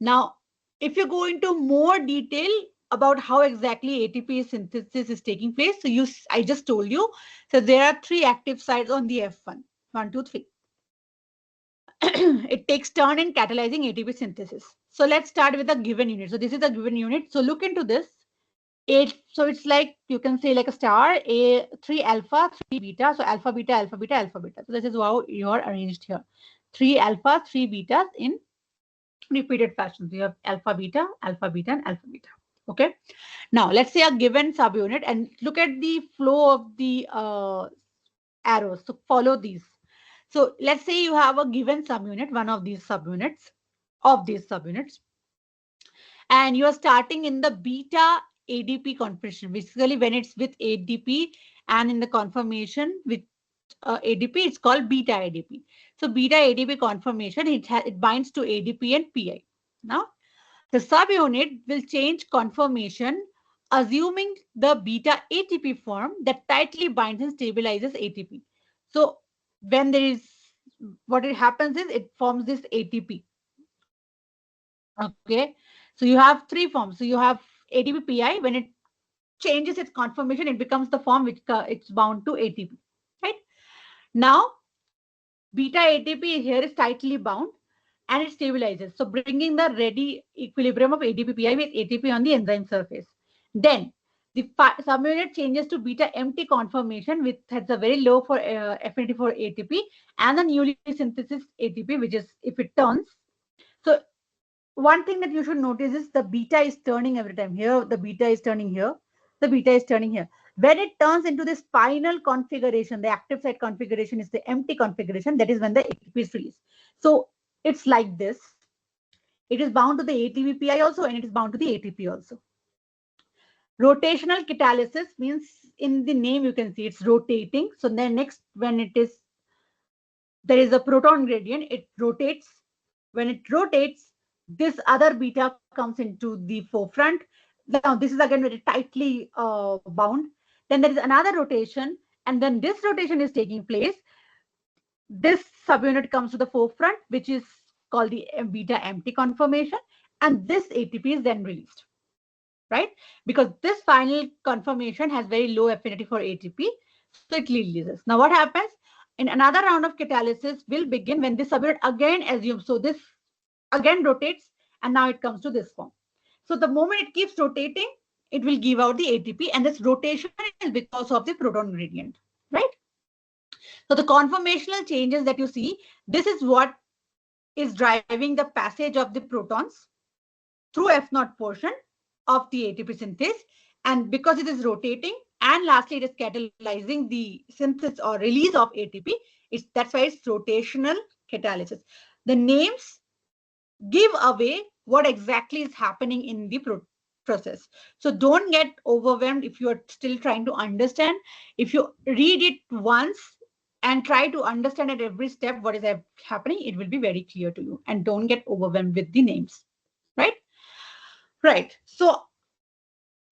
Now, if you go into more detail about how exactly ATP synthesis is taking place, so I just told you, so there are 3 active sites on the F1, 1, 2, 3. It takes turn in catalyzing ATP synthesis. So let's start with a given unit. So this is a given unit. So look into this. So it's like, you can say like a star, 3 alpha, 3 beta. So alpha, beta, alpha, beta, alpha, beta. So this is how you are arranged here. 3 alpha, 3 betas in repeated fashion. So you have alpha, beta, and alpha, beta. Okay. Now let's say a given subunit and look at the flow of the arrows. So follow these. So let's say you have a given subunit, one of these subunits, and you are starting in the beta ADP configuration. Basically, when it's with ADP and in the conformation with ADP, it's called beta ADP. So beta ADP conformation, it binds to ADP and PI. Now, the subunit will change conformation, assuming the beta ATP form that tightly binds and stabilizes ATP. So when there is, what it happens is it forms this ATP. Okay, so you have 3 forms. So you have ATP PI. When it changes its conformation, it becomes the form which it's bound to ATP. Right now, beta ATP here is tightly bound and it stabilizes. So bringing the ready equilibrium of ATP PI with ATP on the enzyme surface. Then the subunit changes to beta empty conformation, which has a very low for affinity for ATP, and the newly synthesis ATP, which is if it turns. So one thing that you should notice is the beta is turning every time. Here, the beta is turning here. The beta is turning here. When it turns into this final configuration, the active site configuration is the empty configuration. That is when the ATP is released. So it's like this. It is bound to the ATP PI also, and it is bound to the ATP also. Rotational catalysis means in the name you can see it's rotating. So then next, when it is, there is a proton gradient, it rotates. When it rotates, this other beta comes into the forefront. Now this is again very tightly bound. Then there is another rotation, and then this rotation is taking place. This subunit comes to the forefront, which is called the beta empty conformation, and this ATP is then released, right? Because this final conformation has very low affinity for ATP, so it releases. Now what happens? In another round of catalysis will begin when this subunit again assumes. So this again rotates, and now it comes to this form. So the moment it keeps rotating, it will give out the ATP, and this rotation is because of the proton gradient, right? So the conformational changes that you see, this is what is driving the passage of the protons through F0 portion of the ATP synthase. And because it is rotating, and lastly, it is catalyzing the synthesis or release of ATP, that's why it's rotational catalysis. The names give away what exactly is happening in the process. So don't get overwhelmed if you are still trying to understand. If you read it once and try to understand at every step what is happening, it will be very clear to you. And don't get overwhelmed with the names, right? Right. So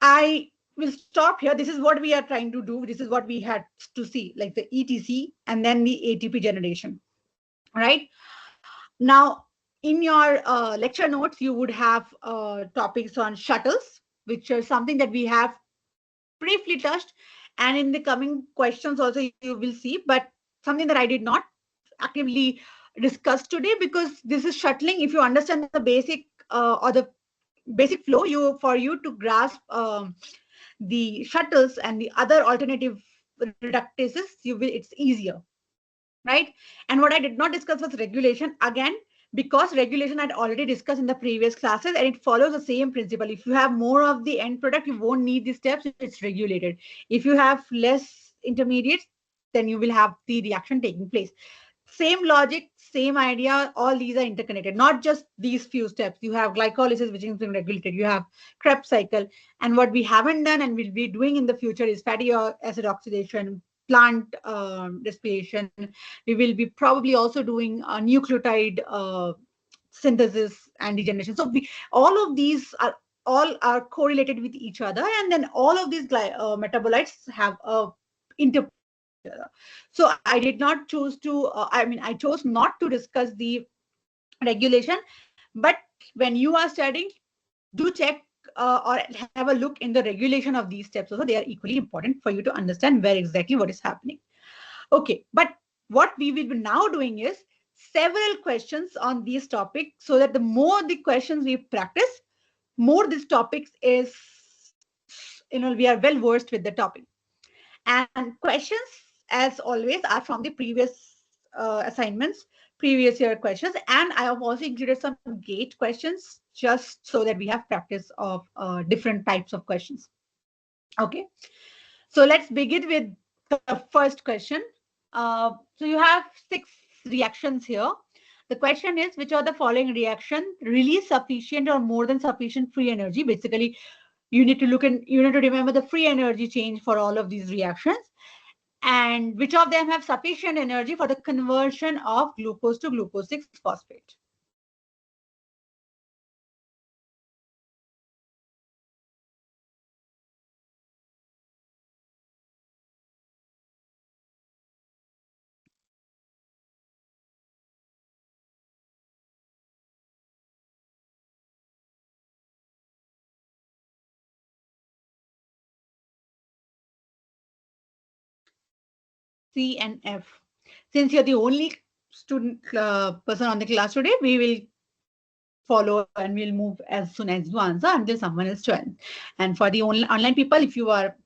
I will stop here. This is what we are trying to do. This is what we had to see, like the ETC and then the ATP generation, right? Now, in your lecture notes, you would have topics on shuttles, which are something that we have briefly touched. And in the coming questions also, you will see, but something that I did not actively discuss today, because this is shuttling. If you understand the basic or the basic flow, for you to grasp the shuttles and the other alternative reductases, it's easier, right? And what I did not discuss was regulation, again, because regulation I'd already discussed in the previous classes, and it follows the same principle. If you have more of the end product, you won't need the steps, it's regulated. If you have less intermediates, then you will have the reaction taking place. Same logic, same idea, all these are interconnected, not just these few steps. You have glycolysis, which is regulated, you have Krebs cycle, and what we haven't done and will be doing in the future is fatty acid oxidation, plant respiration. We will be probably also doing nucleotide synthesis and degeneration. So all of these are correlated with each other, and then all of these metabolites have a interplay with each other. So I did not choose to, I chose not to discuss the regulation, but when you are studying, do check or have a look in the regulation of these steps also. They are equally important for you to understand where exactly what is happening. Okay, but what we will be now doing is several questions on these topics, so that the more the questions we practice, more this topics is, we are well versed with the topic. And questions, as always, are from the previous assignments, previous year questions. And I have also included some gate questions just so that we have practice of different types of questions. Okay, so let's begin with the first question. So you have 6 reactions here. The question is, which of the following reaction release sufficient or more than sufficient free energy? Basically, you need to you need to remember the free energy change for all of these reactions. And which of them have sufficient energy for the conversion of glucose to glucose 6 phosphate? C and F. Since you're the only student person on the class today, we will follow and we'll move as soon as you answer until someone is 12. And for the online people, if you are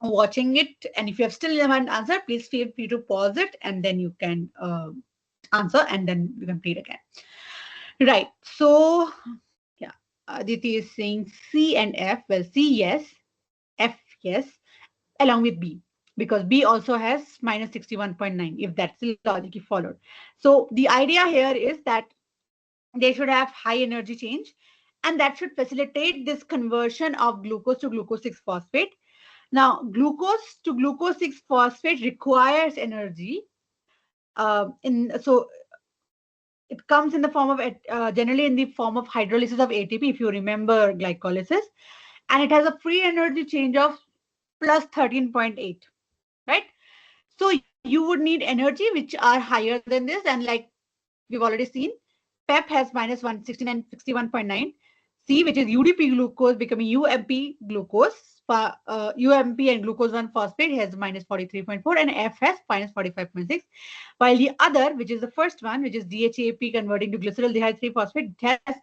watching it and if you have still haven't answered, please feel free to pause it and then you can answer and then you can read again. Right. So, yeah, Aditi is saying C and F. Well, C, yes. F, yes, along with B, because B also has minus 61.9, if that's the logic you followed. So the idea here is that they should have high energy change, and that should facilitate this conversion of glucose to glucose 6 phosphate. Now, glucose to glucose 6 phosphate requires energy. So it comes in the form of generally in the form of hydrolysis of ATP, if you remember glycolysis, and it has a free energy change of plus 13.8, right? So you would need energy which are higher than this, and like we've already seen, PEP has minus 169 61.9. C, which is UDP glucose becoming UMP glucose, UMP and glucose 1 phosphate has minus 43.4, and F has minus 45.6. While the other, which is the first one, which is DHAP converting to glycerol dehydrate 3 phosphate, it has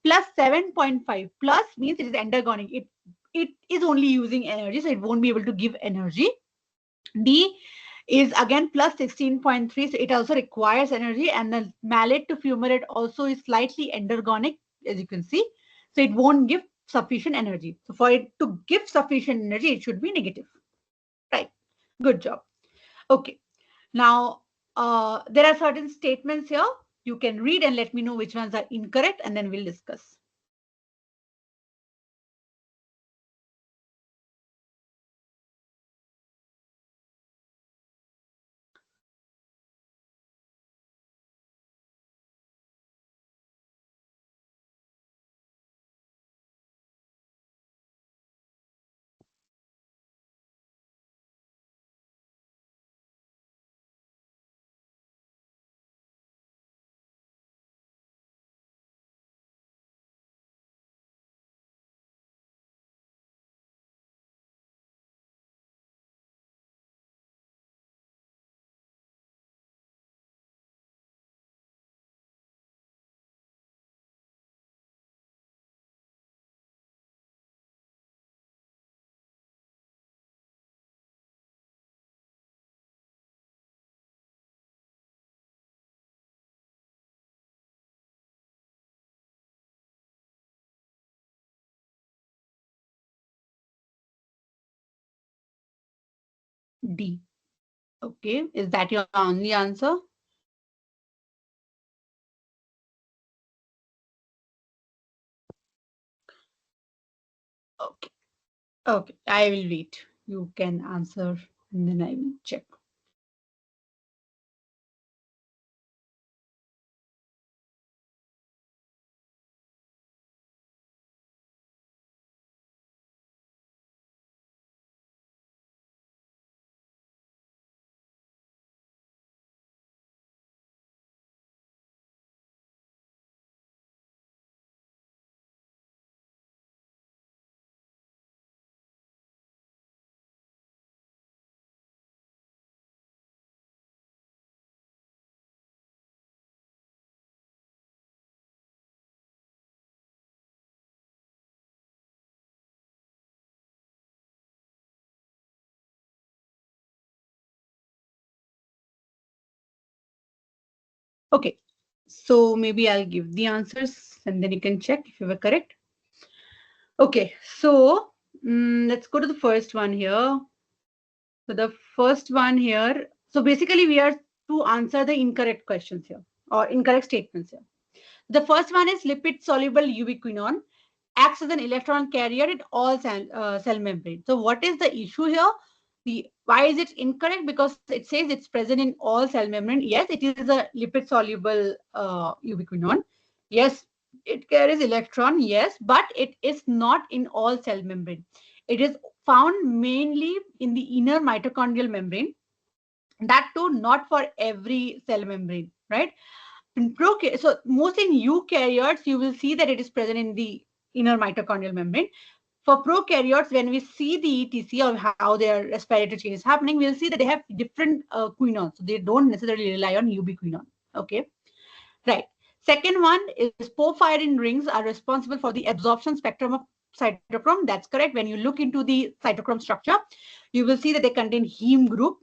plus 7.5. Plus means it is endergonic. It is only using energy, so it won't be able to give energy. D is again plus 16.3, so it also requires energy, and the malate to fumarate also is slightly endergonic, as you can see, so it won't give sufficient energy. So for it to give sufficient energy, it should be negative, right? Good job. Okay, now there are certain statements here. You can read and let me know which ones are incorrect, and then we'll discuss. D. Okay, is that your only answer? Okay. Okay, I will wait. You can answer and then I will check. Okay, so maybe I'll give the answers and then you can check if you were correct. Okay, so let's go to the first one here. So the first one here, so basically we are to answer the incorrect questions here or incorrect statements here. The first one is lipid soluble ubiquinone acts as an electron carrier in all cell membrane. So what is the issue here? Why is it incorrect? Because it says it's present in all cell membrane. Yes, it is a lipid soluble ubiquinone. Yes, it carries electron. Yes, but it is not in all cell membrane. It is found mainly in the inner mitochondrial membrane. That too, not for every cell membrane, right? So mostly in eukaryotes, you will see that it is present in the inner mitochondrial membrane. For prokaryotes, when we see the ETC or how their respiratory change is happening, we'll see that they have different quinones. So they don't necessarily rely on ubiquinone. Okay, right. Second one is porphyrin rings are responsible for the absorption spectrum of cytochrome. That's correct. When you look into the cytochrome structure, you will see that they contain heme group,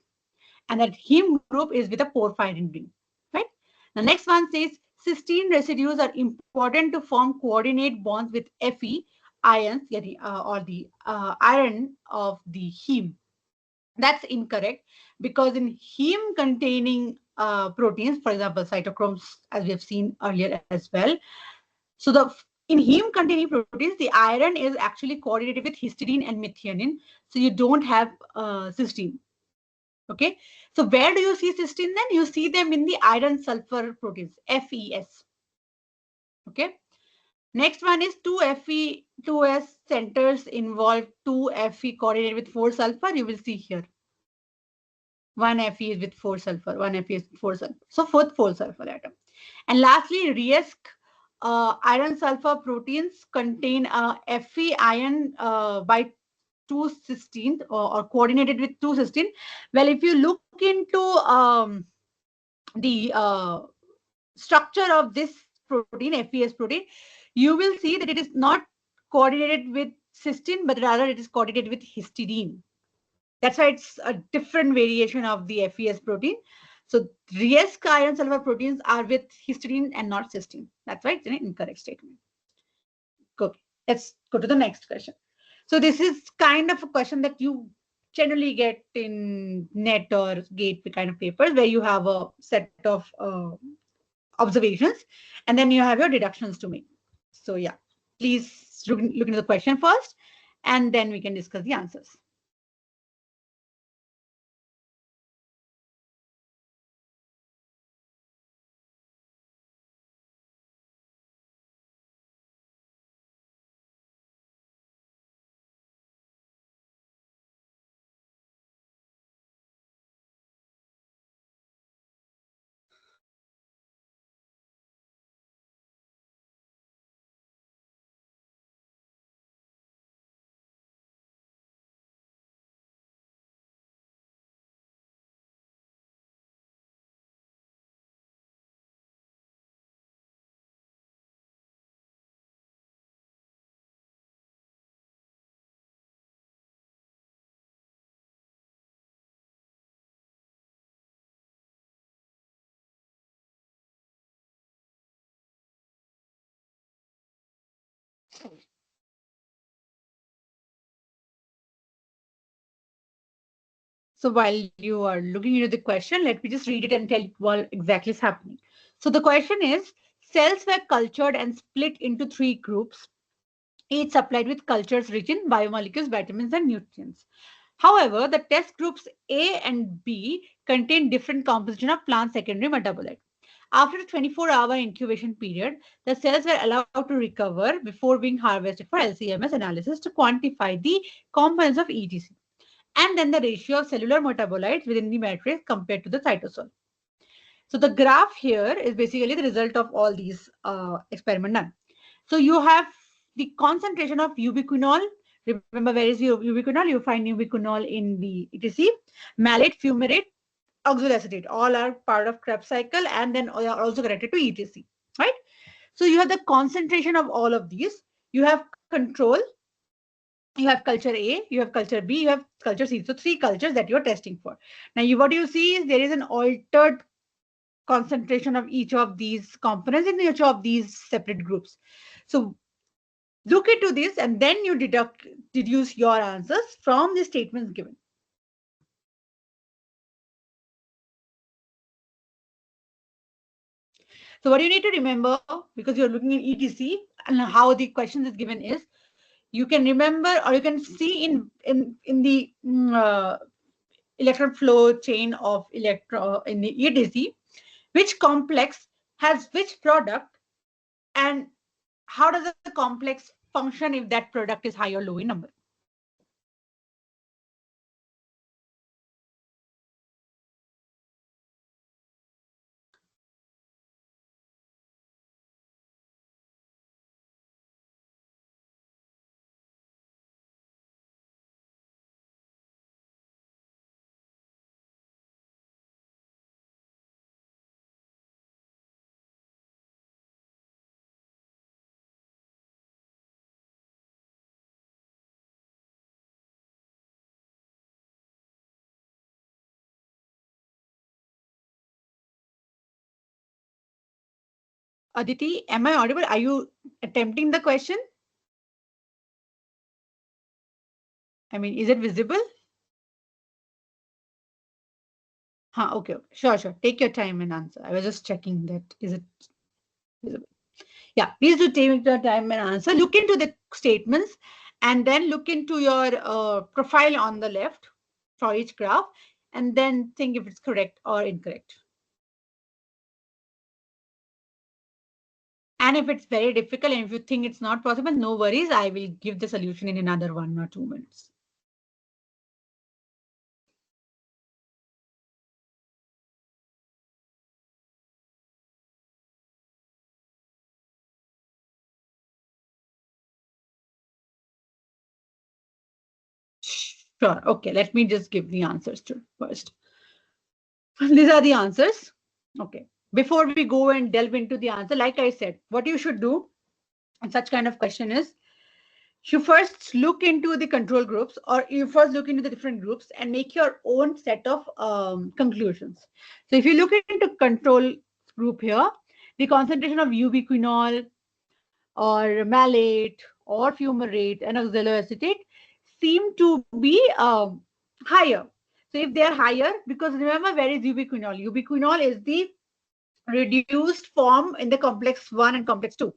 and that heme group is with a porphyrin ring, right? The next one says cysteine residues are important to form coordinate bonds with Fe ions or the iron of the heme. That's incorrect because in heme containing proteins, for example, cytochromes, as we have seen earlier as well. So in heme containing proteins, the iron is actually coordinated with histidine and methionine. So you don't have cysteine. Okay, so where do you see cysteine then? You see them in the iron sulfur proteins, FES. Okay, next one is 2Fe, 2S centers involve 2Fe coordinated with 4 sulfur. You will see here. One Fe is with 4 sulfur, one Fe is with 4 sulfur. So fourth 4 sulfur atom. And lastly, Riesk iron sulfur proteins contain Fe ion by 2 cysteine or coordinated with 2 cysteine. Well, if you look into the structure of this protein, FES protein, you will see that it is not coordinated with cysteine, but rather it is coordinated with histidine. That's why it's a different variation of the FES protein. So Riesk iron sulfur proteins are with histidine and not cysteine. That's why it's an incorrect statement. Okay, let's go to the next question. So this is kind of a question that you generally get in net or gate kind of papers where you have a set of observations and then you have your deductions to make. So yeah, please look into the question first and then we can discuss the answers. So while you are looking into the question, let me just read it and tell you what exactly is happening. So the question is, cells were cultured and split into 3 groups, each supplied with cultures rich in biomolecules, vitamins, and nutrients. However, the test groups A and B contain different composition of plant secondary metabolite. After a 24-hour incubation period, the cells were allowed to recover before being harvested for LCMS analysis to quantify the components of ETC and then the ratio of cellular metabolites within the matrix compared to the cytosol. So the graph here is basically the result of all these experiments done. So you have the concentration of ubiquinol. Remember, where is ubiquinol? You find ubiquinol in the ETC, malate, fumarate, oxaloacetate. All are part of Krebs cycle and then are also connected to ETC, right? So you have the concentration of all of these. You have control. You have culture A, you have culture B, you have culture C. So 3 cultures that you're testing for. Now, what you see is there is an altered concentration of each of these components in each of these separate groups. So look into this and then you deduce your answers from the statements given. So what you need to remember, because you're looking at ETC and how the question is given is, you can remember or you can see in the electron flow chain of in the ETC, which complex has which product and how does the complex function if that product is high or low in number. Aditi, am I audible? Are you attempting the question? I mean, is it visible? Huh, okay, okay. Sure. Take your time and answer. I was just checking that. Is it visible? Yeah, please do take your time and answer. Look into the statements and then look into your profile on the left for each graph and then think if it's correct or incorrect. And if it's very difficult and if you think it's not possible, no worries. I will give the solution in another 1 or 2 minutes. Sure. Okay, let me just give the answers to first. These are the answers. Okay. Before we go and delve into the answer, like I said, what you should do in such kind of question is you first look into the control groups or you first look into the different groups and make your own set of conclusions. So if you look into control group here, the concentration of ubiquinol or malate or fumarate and oxaloacetate seem to be higher. So if they are higher, because remember where is ubiquinol? Ubiquinol is the reduced form in the complex 1 and complex 2,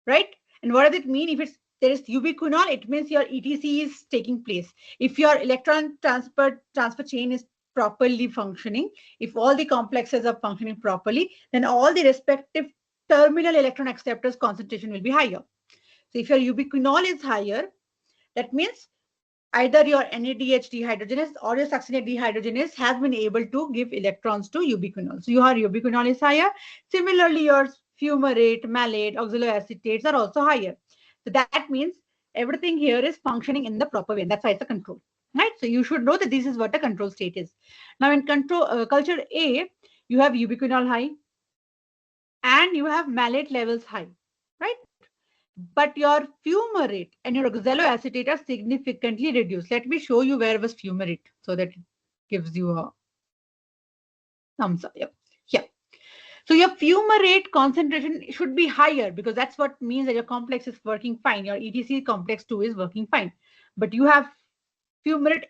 right? And what does it mean? If it's there is ubiquinol, it means your ETC is taking place. If your electron transfer chain is properly functioning, if all the complexes are functioning properly, then all the respective terminal electron acceptors concentration will be higher. So if your ubiquinol is higher, that means either your NADH dehydrogenase or your succinate dehydrogenase has been able to give electrons to ubiquinol. So your ubiquinol is higher. Similarly, your fumarate, malate, oxaloacetates are also higher. So that means everything here is functioning in the proper way. And that's why it's a control, right? So you should know that this is what a control state is. Now in control culture A, you have ubiquinol high and you have malate levels high, right? But your fumarate and your oxaloacetate are significantly reduced. Let me show you where was fumarate so that it gives you a thumbs up. Yep. Yeah. So your fumarate concentration should be higher because that's what means that your complex is working fine. Your ETC complex 2 is working fine. But you have fumarate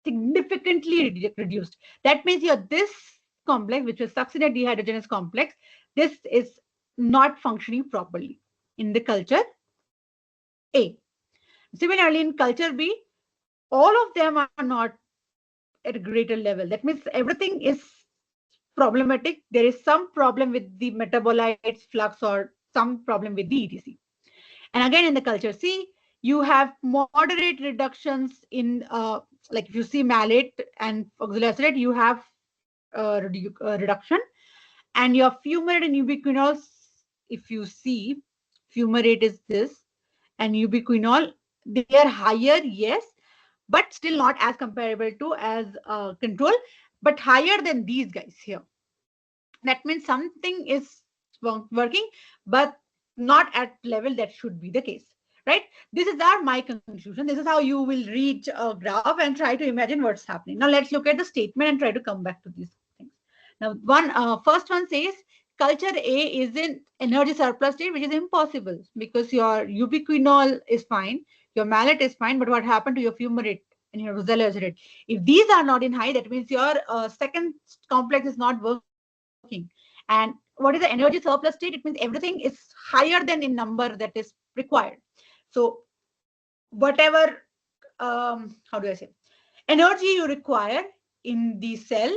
significantly reduced. That means your this complex, which is succinate dehydrogenase complex, this is not functioning properly in the culture A. Similarly, in culture B, all of them are not at a greater level. That means everything is problematic. There is some problem with the metabolites flux or some problem with the ETC. And again, in the culture C, you have moderate reductions in, like if you see malate and oxaloacetate, you have reduction. And your fumarate and ubiquinol, if you see, fumarate is this, and ubiquinol, they are higher, yes, but still not as comparable to as control, but higher than these guys here. That means something is working, but not at level that should be the case, right? This is my conclusion. This is how you will read a graph and try to imagine what's happening. Now let's look at the statement and try to come back to these things. Now, first one says culture A is in energy surplus state, which is impossible because your ubiquinol is fine, your malate is fine, but what happened to your fumarate and your roselloacetate? If these are not in high, that means your second complex is not working. And what is the energy surplus state? It means everything is higher than in number that is required. So whatever, how do I say, energy you require in the cell,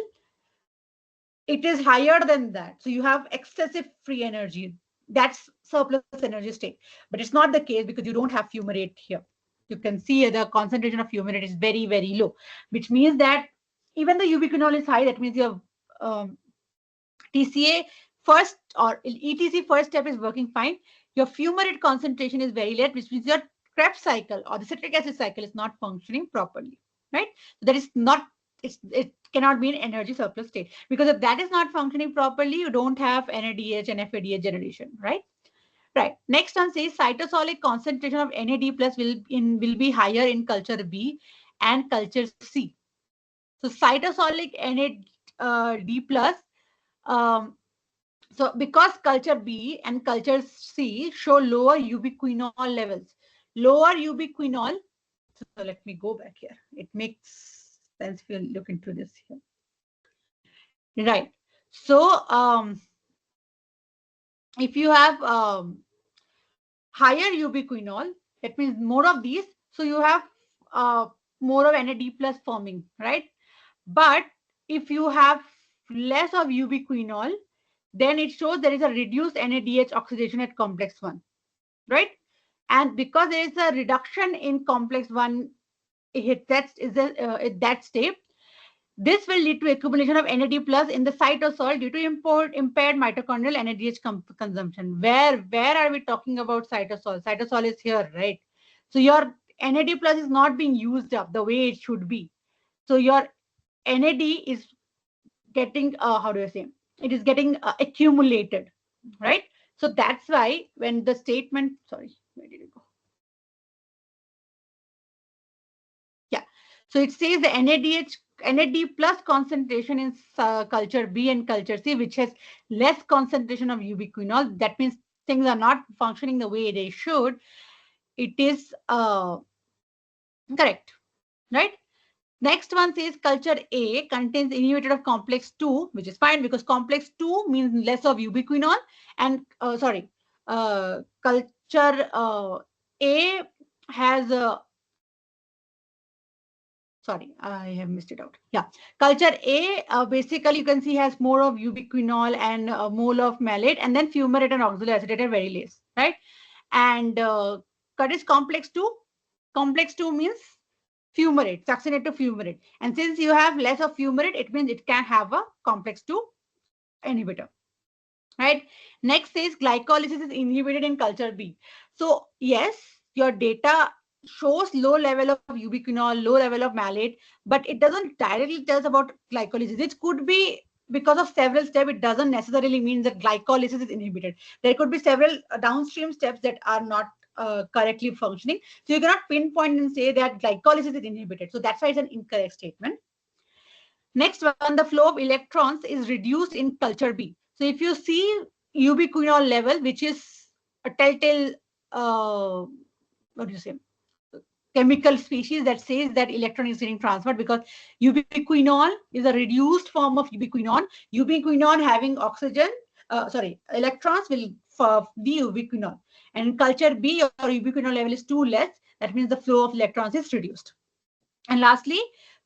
it is higher than that. So you have excessive free energy. That's surplus energy state. But it's not the case because you don't have fumarate here. You can see the concentration of fumarate is very, very low, which means that even the ubiquinol is high. That means your TCA first or ETC first step is working fine. Your fumarate concentration is very late, which means your Krebs cycle or the citric acid cycle is not functioning properly, right? So that is not, it cannot be an energy surplus state, because if that is not functioning properly, you don't have NADH and FADH generation, right? Right. Next one says cytosolic concentration of NAD plus will be higher in culture B and culture C. So cytosolic NAD plus, um, so because culture B and culture C show lower ubiquinol levels, lower ubiquinol. So let me go back here. It makes sense if you look into this here. Right. So if you have higher ubiquinol, that means more of these. So you have uh, more of NAD plus forming, right? But if you have less of ubiquinol, then it shows there is a reduced NADH oxidation at complex 1, right? And because there is a reduction in complex 1 at that step, this will lead to accumulation of NAD plus in the cytosol due to impaired mitochondrial NADH consumption. Where are we talking about cytosol? Cytosol is here, right? So your NAD plus is not being used up the way it should be. So your NAD is getting, how do I say? It is getting accumulated, right? So that's why when the statement, sorry, where did it go? Yeah. So it says the NAD plus concentration in culture B and culture C, which has less concentration of ubiquinol. That means things are not functioning the way they should. It is correct, right? Next one says culture A contains inhibitor of complex 2, which is fine because complex 2 means less of ubiquinol. And culture A has a, sorry, I have missed it out. Yeah, culture A basically you can see has more of ubiquinol and mole of malate, and then fumarate and oxaloacetate are very less, right? And Curtis complex 2, complex 2 means fumarate, succinate to fumarate. And since you have less of fumarate, it means it can have a complex 2 inhibitor, right? Next is glycolysis is inhibited in culture B. So yes, your data shows low level of ubiquinol, low level of malate, but it doesn't directly tell us about glycolysis. It could be because of several steps. It doesn't necessarily mean that glycolysis is inhibited. There could be several downstream steps that are not correctly functioning. So you cannot pinpoint and say that glycolysis is inhibited. So that's why it's an incorrect statement. Next one, the flow of electrons is reduced in culture B. So if you see ubiquinol level, which is a telltale, what do you say, chemical species that says that electron is getting transferred, because ubiquinol is a reduced form of ubiquinone. Ubiquinone having oxygen, electrons will be ubiquinol. And in culture B, your ubiquinol level is too less. That means the flow of electrons is reduced. And lastly,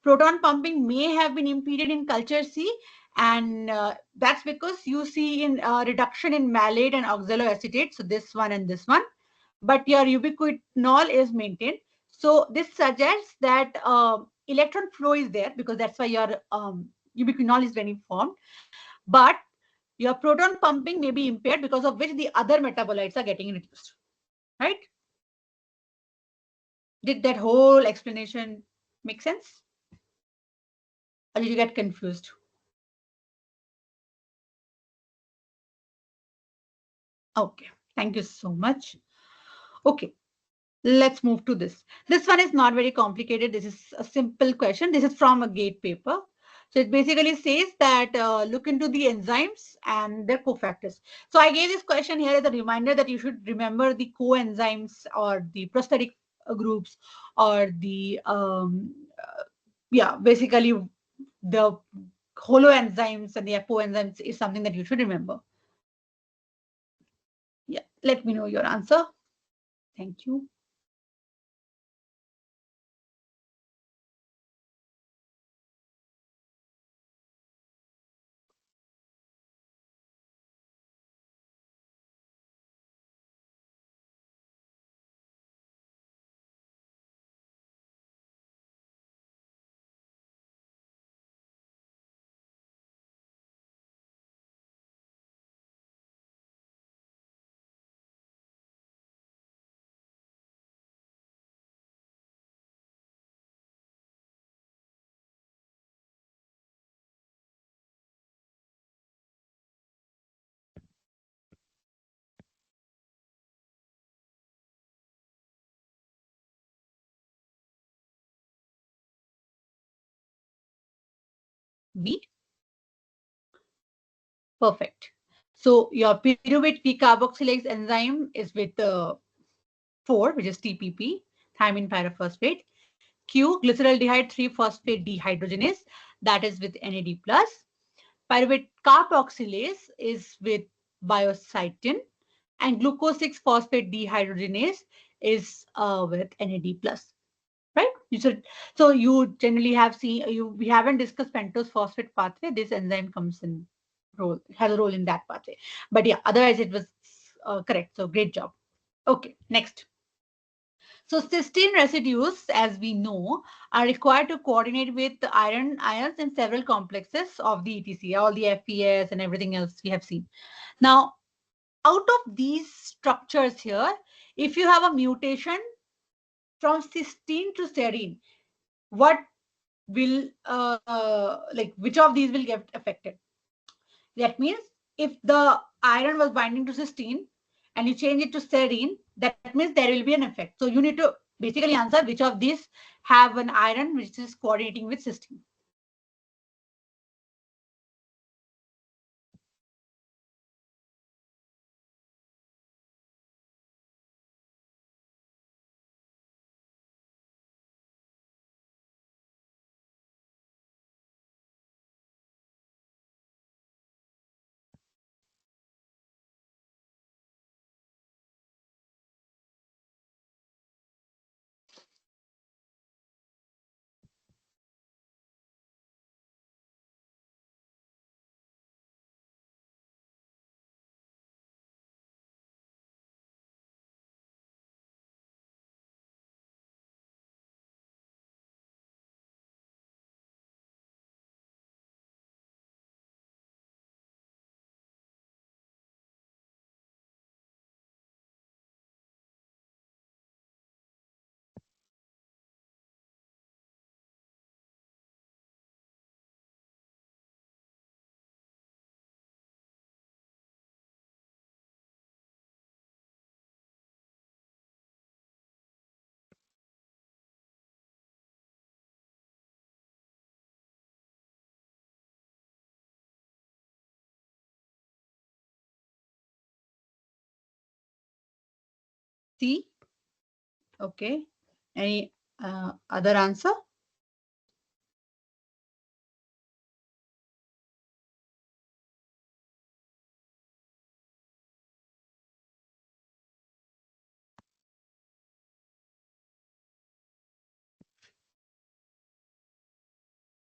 proton pumping may have been impeded in culture C, and that's because you see in reduction in malate and oxaloacetate, so this one and this one, but your ubiquinol is maintained. So this suggests that electron flow is there because that's why your ubiquinol is getting formed, but your proton pumping may be impaired, because of which the other metabolites are getting reduced, right? Did that whole explanation make sense? Or did you get confused? Okay, thank you so much. Okay, let's move to this. This one is not very complicated. This is a simple question. This is from a GATE paper. So it basically says that look into the enzymes and their cofactors. So I gave this question here as a reminder that you should remember the coenzymes or the prosthetic groups or the yeah, basically the holoenzymes and the apoenzymes is something that you should remember. Yeah, let me know your answer. Thank you. B. Perfect. So your pyruvate P carboxylase enzyme is with 4, which is TPP, thymine pyrophosphate. Q, glyceraldehyde 3-phosphate dehydrogenase, that is with NAD+. Pyruvate carboxylase is with biocytin, and glucose 6-phosphate dehydrogenase is with NAD+. Right? So you generally have seen, we haven't discussed pentose phosphate pathway. This enzyme comes in role, has a role in that pathway. But yeah, otherwise it was correct. So great job. Okay, next. So cysteine residues, as we know, are required to coordinate with the iron ions in several complexes of the ETC, all the FES and everything else we have seen. Now, out of these structures here, if you have a mutation from cysteine to serine, what will like which of these will get affected? That means if the iron was binding to cysteine and you change it to serine, that means there will be an effect. So you need to basically answer which of these have an iron which is coordinating with cysteine. C. Okay. Any other answer?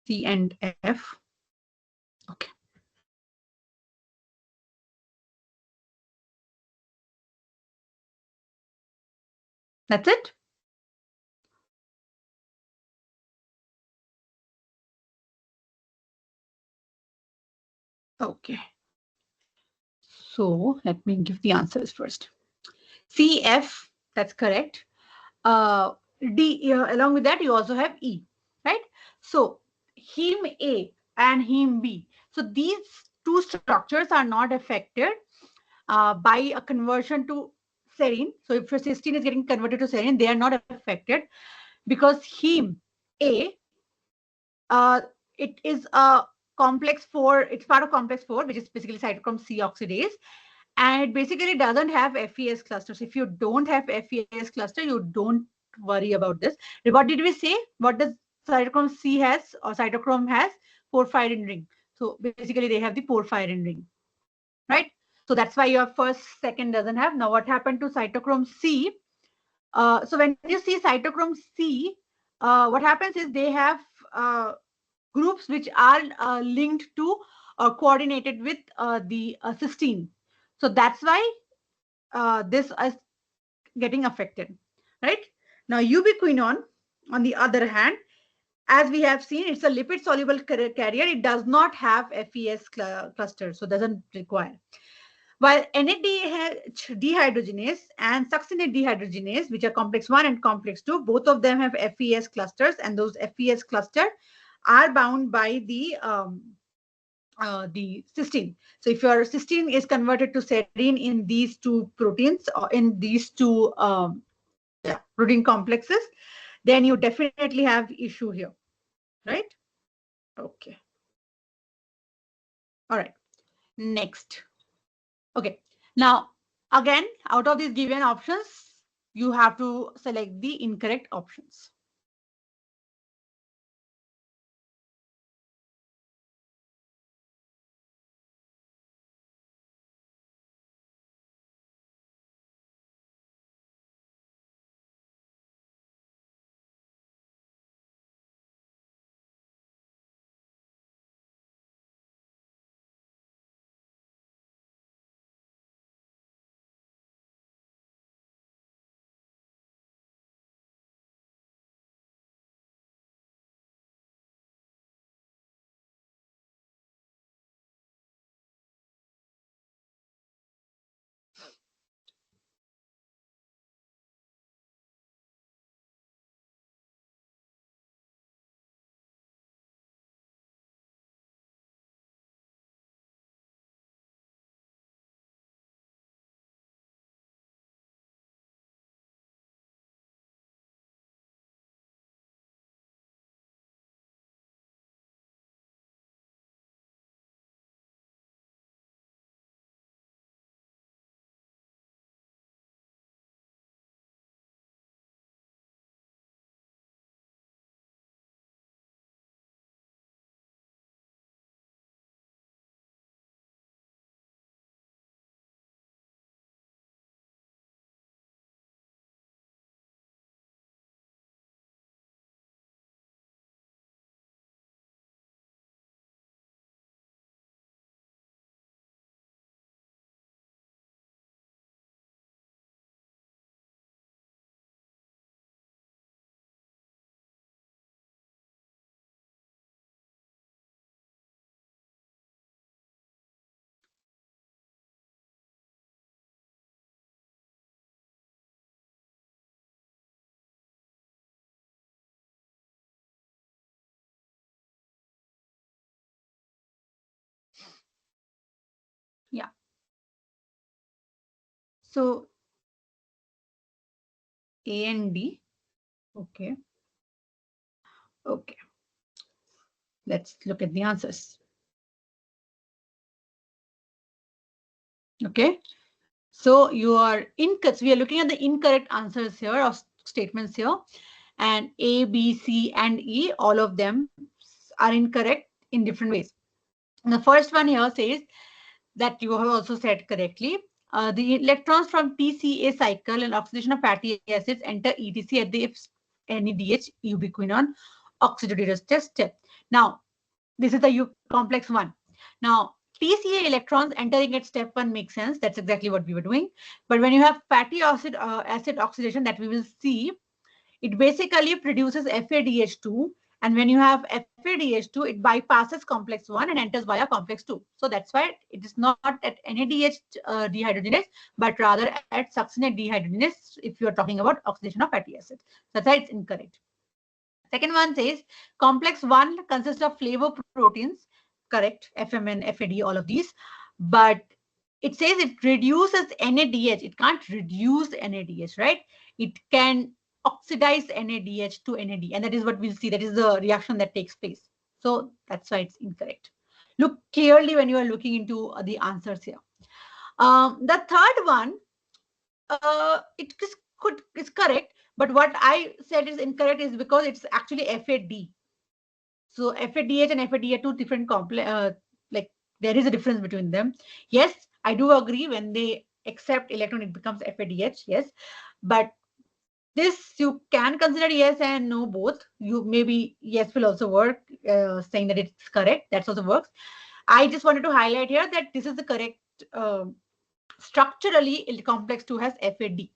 C and F. Okay. That's it. Okay. So let me give the answers first. CF, that's correct. D, along with that, you also have E, right? So heme A and heme B. So these two structures are not affected by a conversion to serine. So if your cysteine is getting converted to serine, they are not affected because heme A, uh, it is a complex 4, it's part of complex 4, which is basically cytochrome C oxidase, and it basically doesn't have FES clusters. If you don't have FES cluster, you don't worry about this. What did we say? What does cytochrome C has, or cytochrome has? Porphyrin ring. So basically they have the porphyrin ring, right? So that's why your first, second doesn't have. Now what happened to cytochrome C? So when you see cytochrome C, what happens is they have groups which are linked to or coordinated with the cysteine. So that's why this is getting affected, right? Now ubiquinone, on the other hand, as we have seen, it's a lipid soluble carrier. It does not have FES cluster, so doesn't require. While NADH dehydrogenase and succinate dehydrogenase, which are complex 1 and complex 2, both of them have FES clusters, and those FES clusters are bound by the cysteine. So if your cysteine is converted to serine in these two proteins, or in these two protein complexes, then you definitely have issue here, right? Okay. All right. Next. Okay. Now, again, out of these given options, you have to select the incorrect options. Yeah. So A and D. Okay. Okay. Let's look at the answers. Okay. So you are incorrect. We are looking at the incorrect answers here, or statements here, and A, B, C, and E, all of them are incorrect in different ways. And the first one here says that you have also said correctly. The electrons from PCA cycle and oxidation of fatty acids enter ETC at the NADH ubiquinone oxidative step. Now, this is the complex 1. Now, PCA electrons entering at step 1 makes sense. That's exactly what we were doing. But when you have fatty acid oxidation that we will see, it basically produces FADH2. And when you have FADH2, it bypasses complex 1 and enters via complex 2. So that's why it is not at NADH dehydrogenase, but rather at succinate dehydrogenase if you are talking about oxidation of fatty acids. That's why it's incorrect. Second one says complex 1 consists of flavoproteins, correct, FMN, FAD, all of these, but it says it reduces NADH. It can't reduce NADH, right? It can oxidize NADH to NAD, and that is what we'll see. That is the reaction that takes place. So that's why it's incorrect. Look clearly when you are looking into the answers here. The third one, it's correct, but what I said is incorrect is because it's actually FAD. So FADH and FAD are two different complex. Like there is a difference between them. Yes, I do agree. When they accept electron, it becomes FADH. Yes, but this you can consider yes and no both. You maybe yes will also work, saying that it's correct. That also works. I just wanted to highlight here that this is the correct. Structurally, complex 2 has FAD,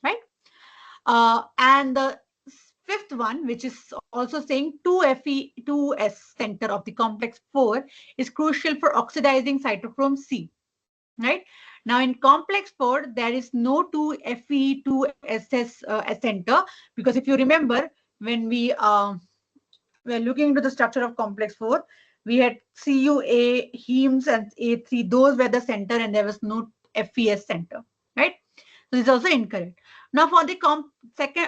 right? And the fifth one, which is also saying 2Fe, 2S center of the complex 4 is crucial for oxidizing cytochrome C, right? Now in complex 4, there is no 2Fe, 2SS center, because if you remember, when we were looking into the structure of complex 4, we had CuA, hemes, and A3. Those were the center, and there was no FES center, right? So this is also incorrect. Now for the second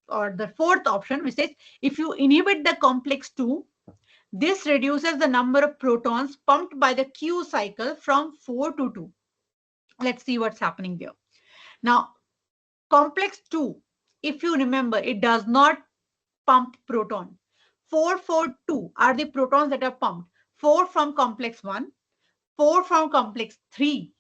or the fourth option, which says if you inhibit the complex 2, this reduces the number of protons pumped by the Q cycle from 4 to 2. Let's see what's happening there. Now, complex 2, if you remember, it does not pump proton. 442 are the protons that are pumped. 4 from complex 1, 4 from complex 3,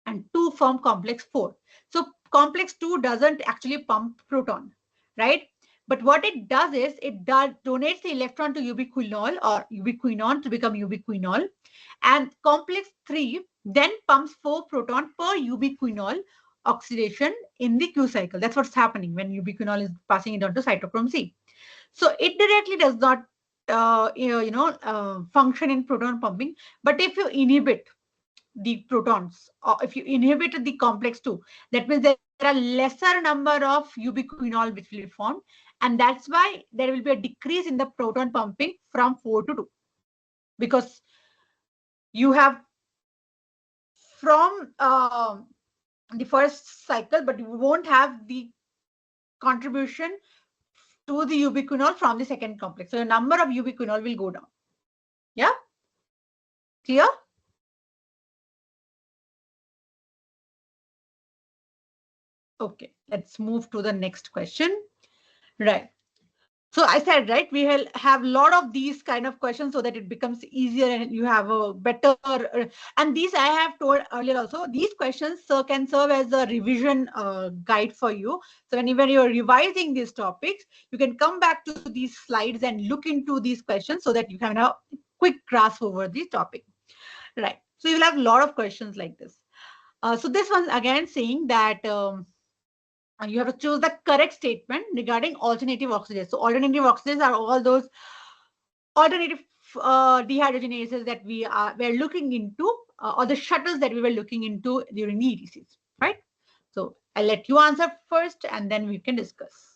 and 2 from complex 4. So complex 2 doesn't actually pump proton, right? But what it does is it donates the electron to ubiquinol or ubiquinon to become ubiquinol. And complex 3 then pumps 4 proton per ubiquinol oxidation in the Q cycle. That's what's happening when ubiquinol is passing it on to cytochrome C. So it directly does not function in proton pumping. But if you inhibit the protons, or if you inhibit the complex 2, that means there are lesser number of ubiquinol which will be formed, and that's why there will be a decrease in the proton pumping from 4 to 2, because you have from the first cycle, but you won't have the contribution to the ubiquinol from the second complex. So the number of ubiquinol will go down. Yeah, clear? Okay, let's move to the next question. Right. So I said, right, we will have a lot of these kind of questions so that it becomes easier and you have a better, and these I have told earlier also, these questions can serve as a revision guide for you. So when you're revising these topics, you can come back to these slides and look into these questions so that you can have a quick grasp over the topic. Right. So you'll have a lot of questions like this. So this one's again saying that you have to choose the correct statement regarding alternative oxidases. So alternative oxidases are all those alternative dehydrogenases that we're looking into, or the shuttles that we were looking into during the EDCs, right? So I'll let you answer first, and then we can discuss.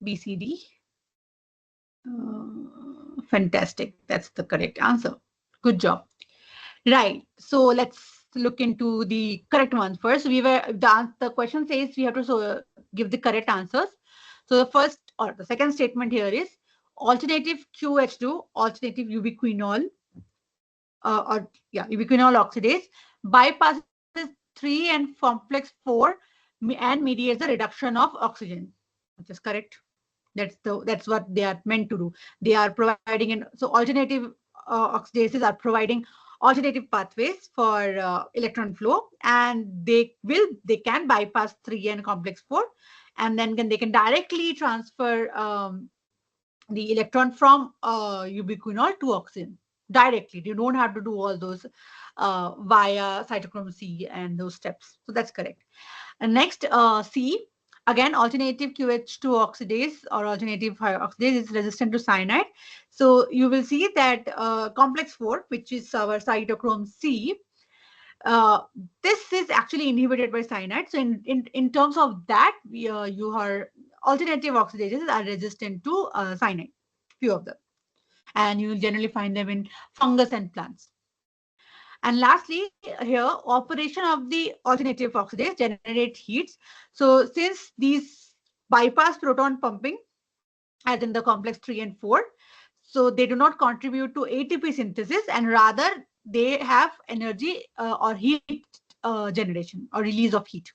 BCD. Fantastic. That's the correct answer. Good job. Right. So let's look into the correct ones first. The question says we have to give the correct answers. So the first or the second statement here is alternative QH2, alternative ubiquinol, ubiquinol oxidase bypasses 3 and complex 4 and mediates the reduction of oxygen, which is correct. That's what they are meant to do. They are providing alternative oxidases are providing alternative pathways for electron flow, and they can bypass 3 and complex 4, and then they can directly transfer the electron from ubiquinol to oxygen directly. You don't have to do all those via cytochrome C and those steps. So that's correct. And next, C, again, alternative QH2 oxidase or alternative oxidase is resistant to cyanide. So you will see that complex 4, which is our cytochrome C, uh, this is actually inhibited by cyanide. So in terms of that, your alternative oxidases are resistant to cyanide, few of them. And you will generally find them in fungus and plants. And lastly, here, operation of the alternative oxidase generate heats. So since these bypass proton pumping, as in the complex 3 and 4, so they do not contribute to ATP synthesis, and rather they have energy or heat generation or release of heat,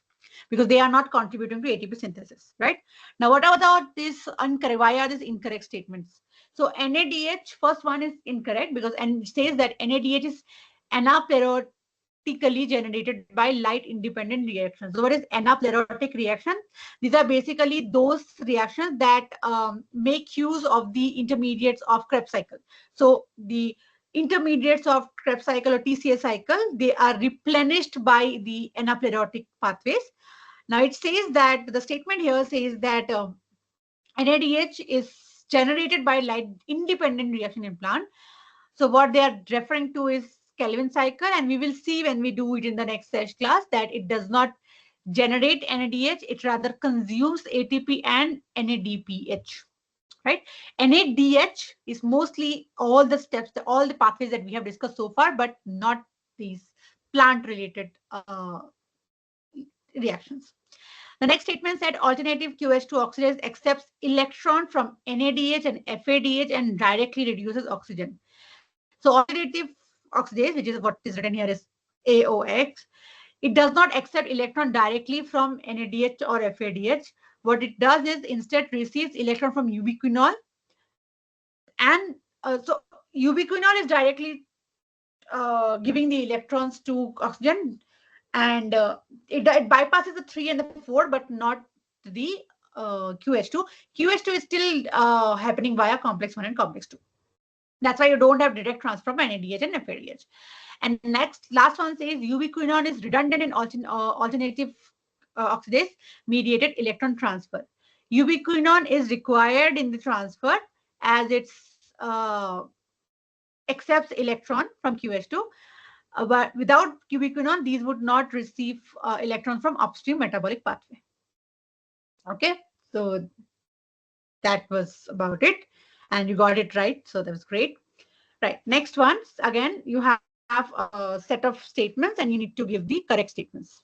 because they are not contributing to ATP synthesis, right? Now, what about this incorrect? Why are these incorrect statements? So NADH, first one is incorrect because it says that NADH is anaplerotically generated by light independent reactions. So what is anaplerotic reaction? These are basically those reactions that make use of the intermediates of Krebs cycle. So the intermediates of Krebs cycle or TCA cycle, they are replenished by the anaplerotic pathways. Now it says that the statement here says that NADH is generated by light independent reaction in plant. So what they are referring to is Kelvin cycle, and we will see when we do it in the next class that it does not generate NADH, it rather consumes ATP and NADPH. Right? NADH is mostly all the steps, all the pathways that we have discussed so far, but not these plant-related reactions. The next statement said alternative QH2 oxidase accepts electron from NADH and FADH and directly reduces oxygen. So alternative oxidase, which is what is written here as AOX, it does not accept electron directly from NADH or FADH. What it does is instead receives electron from ubiquinol, and so ubiquinol is directly giving the electrons to oxygen, and it bypasses the 3 and the 4, but not the QH2. QH2 is still happening via complex 1 and complex 2. That's why you don't have direct transfer from NADH and FADH. And last one says ubiquinol is redundant in alternative oxidase mediated electron transfer. Ubiquinol is required in the transfer as it's accepts electron from QH2. But without ubiquinol, these would not receive electrons from upstream metabolic pathway. Okay, so that was about it, and you got it right. So that was great. Right. Next one, again, you have a set of statements and you need to give the correct statements.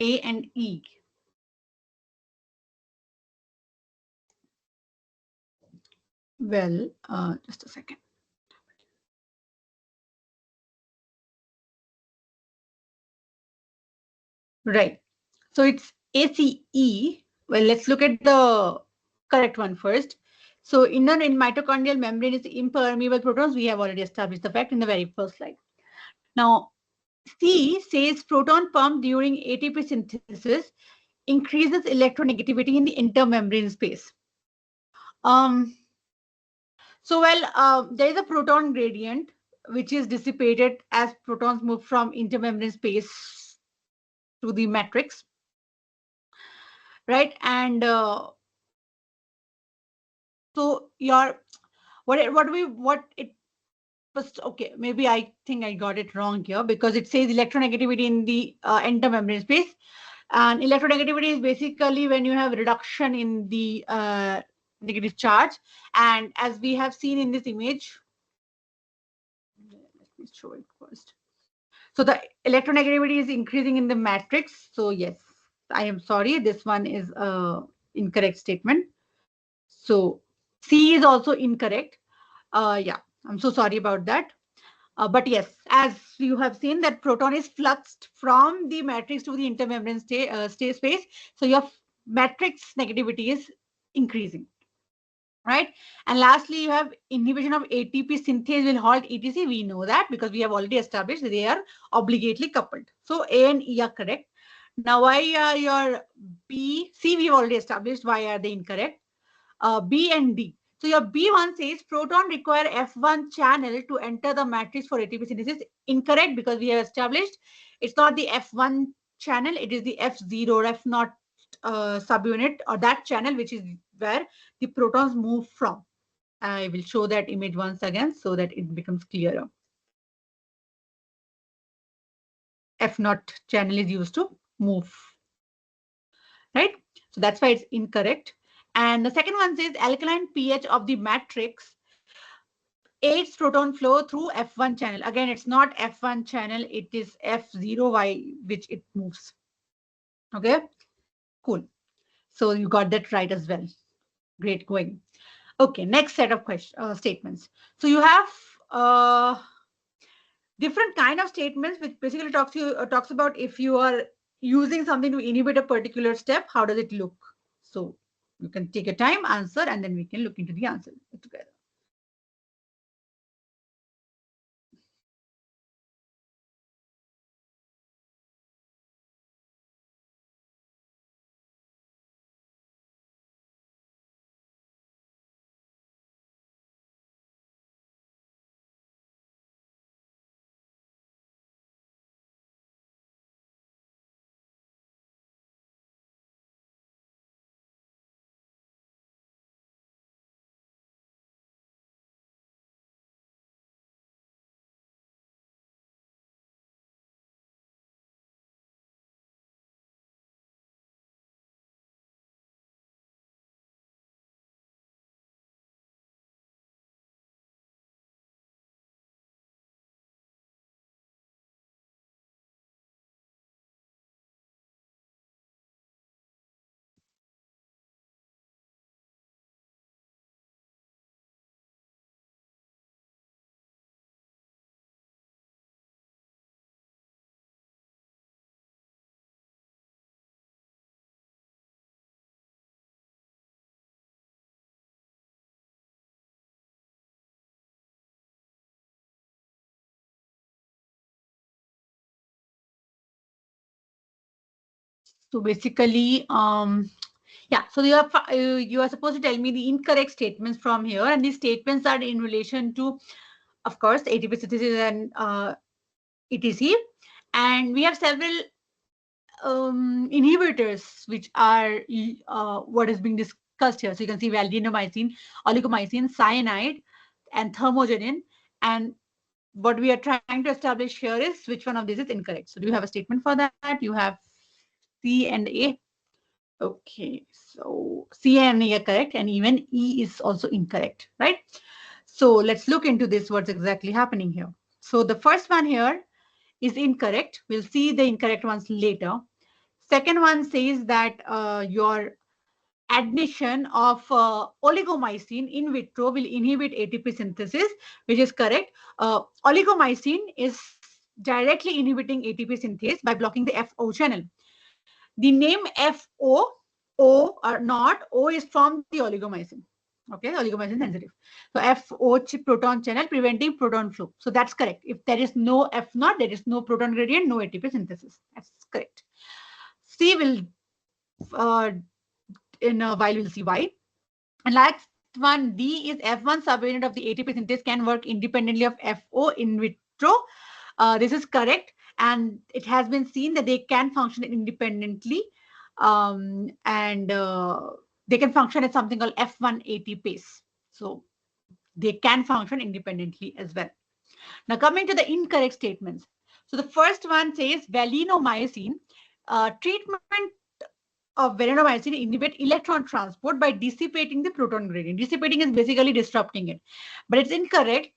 A and E. Well, just a second. Right. So it's ACE. Well, let's look at the correct one first. So inner in mitochondrial membrane is impermeable protons. We have already established the fact in the very first slide. Now, C says proton pump during ATP synthesis increases electronegativity in the intermembrane space. There is a proton gradient which is dissipated as protons move from intermembrane space to the matrix, right? And so your what it was, okay, maybe I think I got it wrong here because it says electronegativity in the intermembrane space, and electronegativity is basically when you have reduction in the negative charge, and as we have seen in this image, let me show it first. So the electronegativity is increasing in the matrix. So yes, I am sorry, this one is a incorrect statement. So C is also incorrect. Yeah, I'm so sorry about that. But yes, as you have seen that proton is fluxed from the matrix to the intermembrane space. So your matrix negativity is increasing, right? And lastly, you have inhibition of ATP synthase will halt ETC. We know that because we have already established that they are obligately coupled. So A and E are correct. Now, why are your B, C we have already established. Why are they incorrect? B and D. So your B1 says proton require F1 channel to enter the matrix for ATP synthesis. Incorrect, because we have established it's not the F1 channel, it is the F0 or F0 subunit, or that channel which is where the protons move from. I will show that image once again so that it becomes clearer. F0 channel is used to move, right? So that's why it's incorrect. And the second one says alkaline pH of the matrix aids proton flow through F1 channel. Again, it's not F1 channel, it is F0 by which it moves. Okay, cool. So you got that right as well. Great going. Okay, next set of statements. So you have different kind of statements which basically talks about if you are using something to inhibit a particular step, how does it look? So you can take your time, answer, and then we can look into the answer together. So basically, yeah, so you are supposed to tell me the incorrect statements from here, and these statements are in relation to, of course, ATP synthesis and etc. And we have several inhibitors which are what is being discussed here. So you can see valdenomycin, oligomycin, cyanide, and thermogenin. And what we are trying to establish here is which one of these is incorrect. So do you have a statement for that? You have C and A. Okay, so C and E are correct, and even E is also incorrect, right? So let's look into this, what's exactly happening here. So the first one here is incorrect. We'll see the incorrect ones later. Second one says that your addition of oligomycin in vitro will inhibit ATP synthesis, which is correct. Oligomycin is directly inhibiting ATP synthase by blocking the FO channel. The name FO, O or not, O is from the oligomycin. Okay, oligomycin sensitive. So FO proton channel preventing proton flow. So that's correct. If there is no F naught, there is no proton gradient, no ATP synthesis. That's correct. C will uh, in a while we'll see why. And last one, D is F1 subunit of the ATP synthase can work independently of FO in vitro. This is correct, and it has been seen that they can function independently, and they can function at something called F1 ATPase. So they can function independently as well. Now coming to the incorrect statements. So the first one says valinomycin treatment of varenicline inhibit electron transport by dissipating the proton gradient. Dissipating is basically disrupting it, but it's incorrect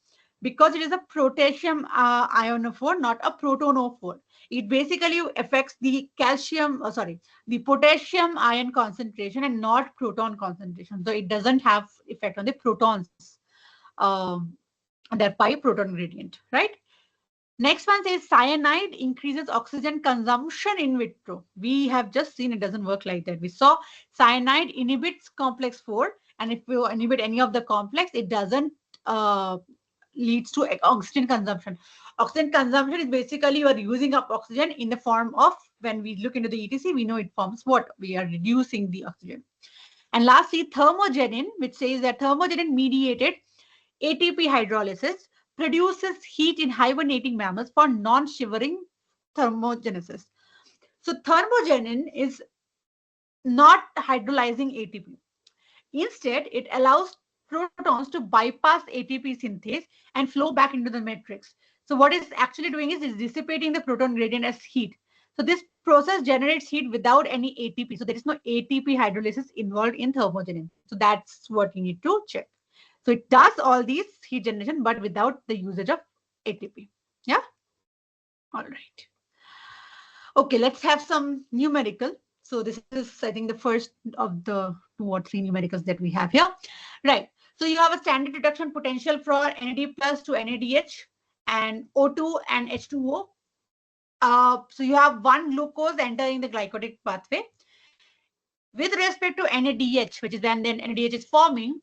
because it is a potassium ionophore, not a protonophore. It basically affects the the potassium ion concentration and not proton concentration. So it doesn't have effect on the protons, um, that pi proton gradient, right? Next one says cyanide increases oxygen consumption in vitro. We have just seen it doesn't work like that. We saw cyanide inhibits complex 4, and if you inhibit any of the complex, it doesn't uh, leads to oxygen consumption. Oxygen consumption is basically you are using up oxygen in the form of, when we look into the ETC, we know it forms what? We are reducing the oxygen. And lastly, thermogenin, which says that thermogenin mediated ATP hydrolysis produces heat in hibernating mammals for non-shivering thermogenesis. So thermogenin is not hydrolyzing ATP. Instead, it allows protons to bypass ATP synthase and flow back into the matrix. So what it's actually doing is it's dissipating the proton gradient as heat. So this process generates heat without any ATP. So there is no ATP hydrolysis involved in thermogenin. So that's what you need to check. So it does all these heat generation, but without the usage of ATP. Yeah. All right. Okay, let's have some numerical. So this is, I think, the first of the 2 or 3 numericals that we have here. Right. So you have a standard reduction potential for NAD plus to NADH and O2 and H2O. So you have one glucose entering the glycolytic pathway. With respect to NADH, which is when then NADH is forming,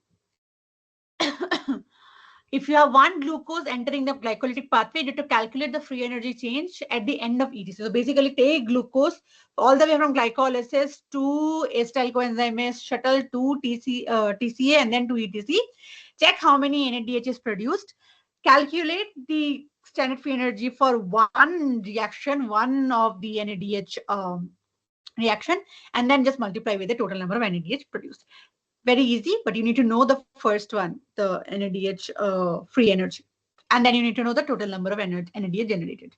if you have one glucose entering the glycolytic pathway, you need to calculate the free energy change at the end of ETC. So basically take glucose all the way from glycolysis to acetyl coenzyme shuttle to TCA and then to ETC. Check how many NADH is produced. Calculate the standard free energy for one reaction, one of the NADH reaction, and then just multiply with the total number of NADH produced. Very easy, but you need to know the first one, the NADH free energy. And then you need to know the total number of NADH generated.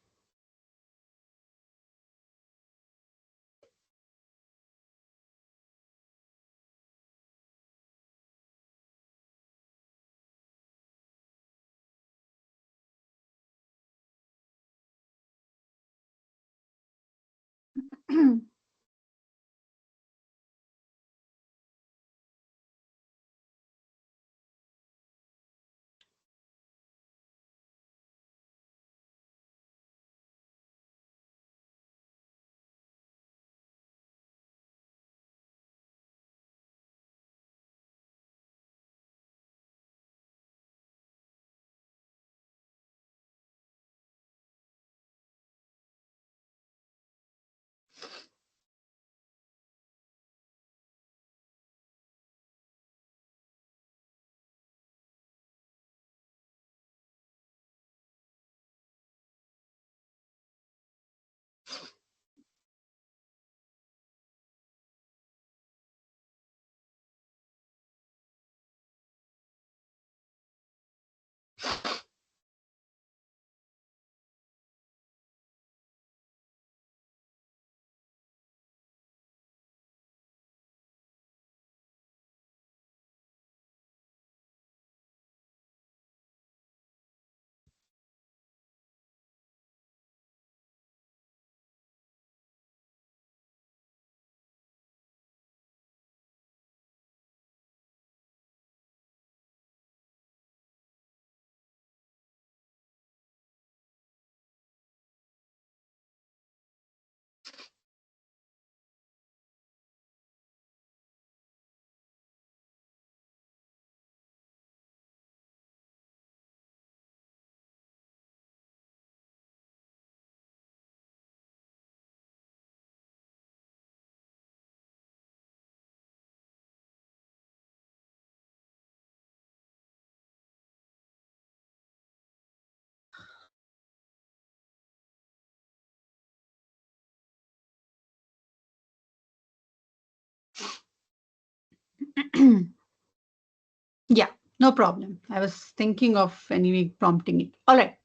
Yeah, no problem. I was thinking of anyway prompting it. All right.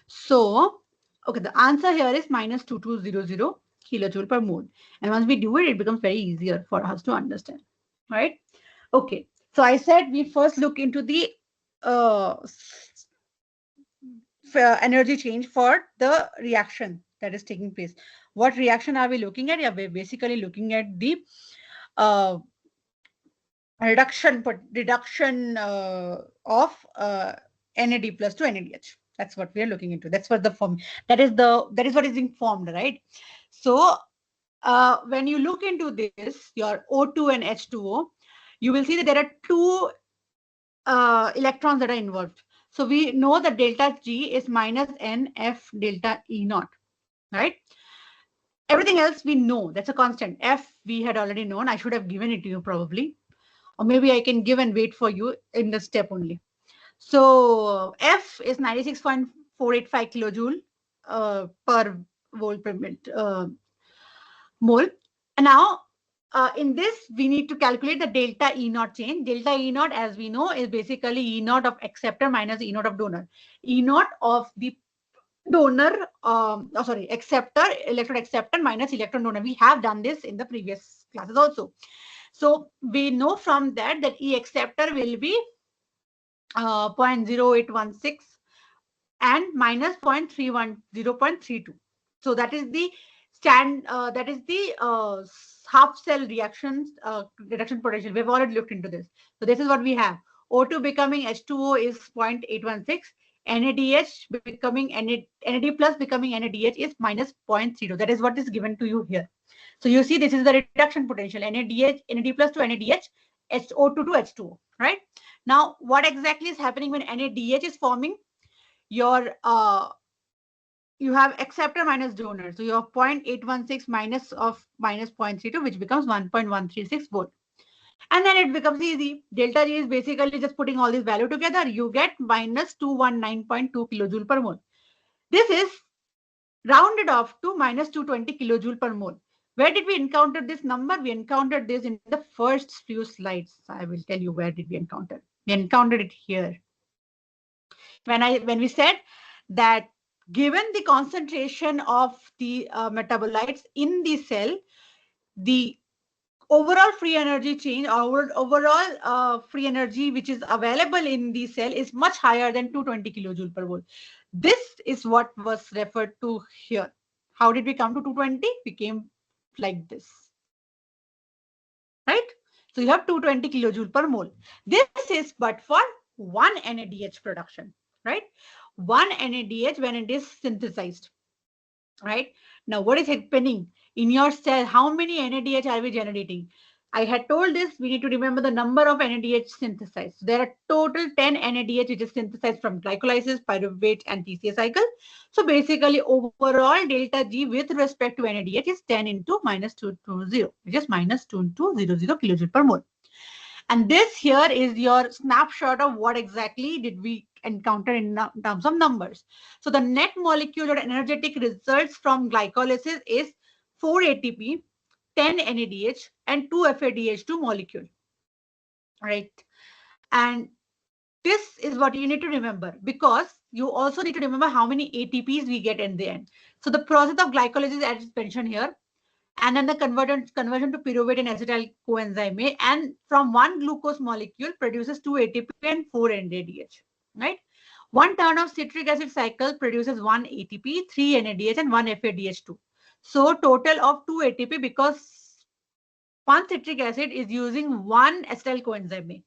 So, okay, the answer here is minus 2200 kilojoule per mole. And once we do it, it becomes very easier for us to understand, right? Okay. So I said we first look into the uh, energy change for the reaction that is taking place. What reaction are we looking at? Yeah, we're basically looking at the uh, reduction of NAD plus to NADH. That's what we are looking into. That's what the form. That is what is being formed, right? So when you look into this, your O2 and H2O, you will see that there are two electrons that are involved. So we know that delta G is minus NF delta E naught, right? Everything else we know, that's a constant. F we had already known. I should have given it to you probably. Or maybe I can give and wait for you in the step only. So F is 96.485 kilojoule per volt per minute mole. And now in this, we need to calculate the delta E naught change. Delta E naught, as we know, is basically E naught of acceptor minus E naught of donor. E naught of the donor, acceptor, electron acceptor minus electron donor. We have done this in the previous classes also. So we know from that E acceptor will be 0.0816 and minus 0.32. So that is the half cell reduction potential. We've already looked into this. So this is what we have. O2 becoming H2O is 0.816. NADH becoming NAD plus becoming NADH is minus 0.30. That is what is given to you here. So you see this is the reduction potential. NAD plus to NADH, O2 to H2O, right? Now, what exactly is happening when NADH is forming? Your you have acceptor minus donor. So you have 0.816 minus of minus 0.32, which becomes 1.136 volt. And then it becomes easy. Delta G is basically just putting all these value together. You get minus 219.2 kilojoule per mole. This is rounded off to minus 220 kilojoule per mole. Where did we encounter this number? We encountered this in the first few slides. I will tell you where did we encounter. We encountered it here. When we said that given the concentration of the metabolites in the cell, the overall free energy change, or overall free energy which is available in the cell is much higher than 220 kilojoule per mole. This is what was referred to here. How did we come to 220? We came like this, right? So you have 220 kilojoule per mole. This is but for one NADH production, right? One NADH when it is synthesized, right? Now, what is happening in your cell? How many NADH are we generating? I had told this, we need to remember the number of NADH synthesized. So there are total 10 NADH which is synthesized from glycolysis, pyruvate, and TCA cycle. So basically, overall delta G with respect to NADH is 10 into minus 220, which is minus 2200 kilojoule per mole. And this here is your snapshot of what exactly did we encounter in terms of numbers. So the net molecular energetic results from glycolysis is 4 ATP, 10 NADH, and 2 FADH2 molecule, right? And this is what you need to remember, because you also need to remember how many ATPs we get in the end. So the process of glycolysis, as mentioned here, and then the conversion to pyruvate and acetyl coenzyme A, and from one glucose molecule produces 2 ATP and 4 NADH, right? One turn of citric acid cycle produces 1 ATP, 3 NADH, and 1 FADH2. So total of 2 ATP, because one citric acid is using one acetyl coenzyme A.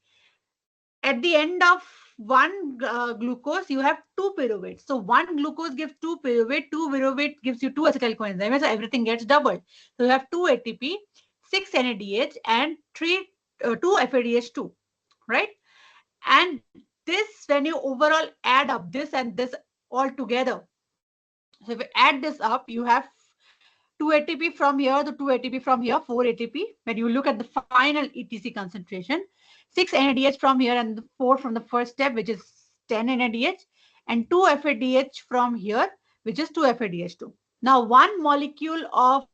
At the end of one glucose, you have two pyruvates. So one glucose gives two pyruvate gives you two acetyl coenzymes. So everything gets doubled. So you have 2 ATP, 6 NADH, and 2 FADH2, right? And this, when you overall add up this and this all together, so if you add this up, you have 2 ATP from here, the 2 ATP from here, 4 ATP. When you look at the final ETC concentration, 6 NADH from here and 4 from the first step, which is 10 NADH, and 2 FADH from here, which is 2 FADH2. Now, one molecule of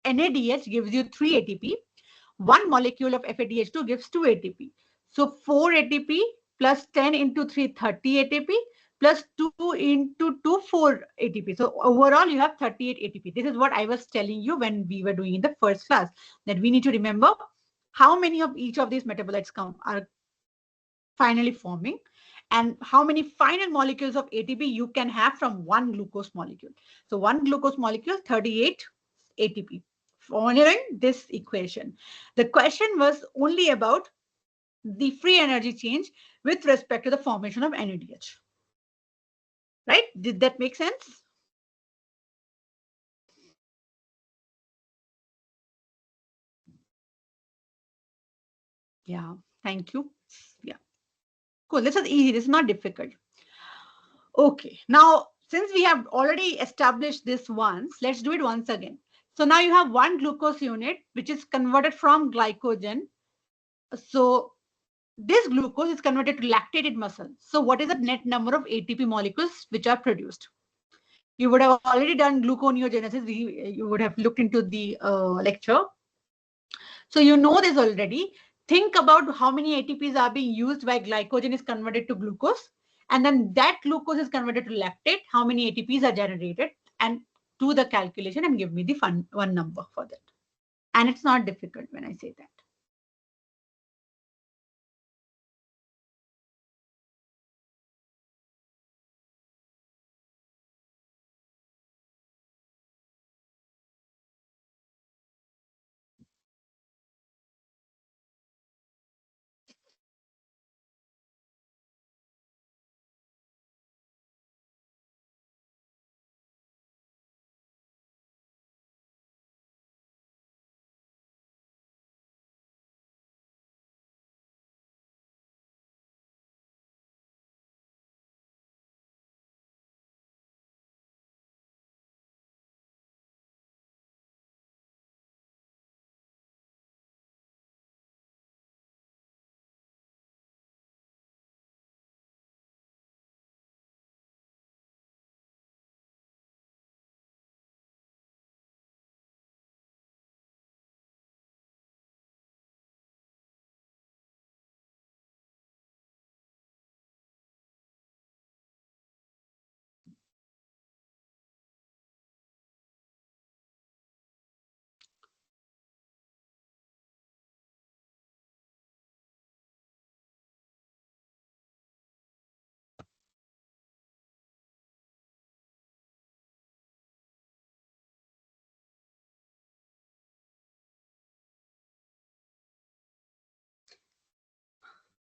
NADH gives you 3 ATP. one molecule of FADH2 gives 2 ATP. So 4 ATP plus 10 into 3, 30 ATP plus 2 into 2, 4 ATP. So overall, you have 38 ATP. This is what I was telling you when we were doing in the first class, that we need to remember how many of each of these metabolites are finally forming and how many final molecules of ATP you can have from one glucose molecule. So one glucose molecule, 38 ATP. Following this equation, the question was only about the free energy change with respect to the formation of NADH. Right? Did that make sense? Yeah, thank you. Yeah, cool. This is easy. This is not difficult. Okay, now since we have already established this once, let's do it once again. So now you have one glucose unit which is converted from glycogen. So this glucose is converted to lactated muscle. So what is the net number of ATP molecules which are produced? You would have already done gluconeogenesis. You would have looked into the lecture. So you know this already. Think about how many ATPs are being used while glycogen is converted to glucose. And then that glucose is converted to lactate. How many ATPs are generated? And do the calculation and give me the one number for that. And it's not difficult when I say that.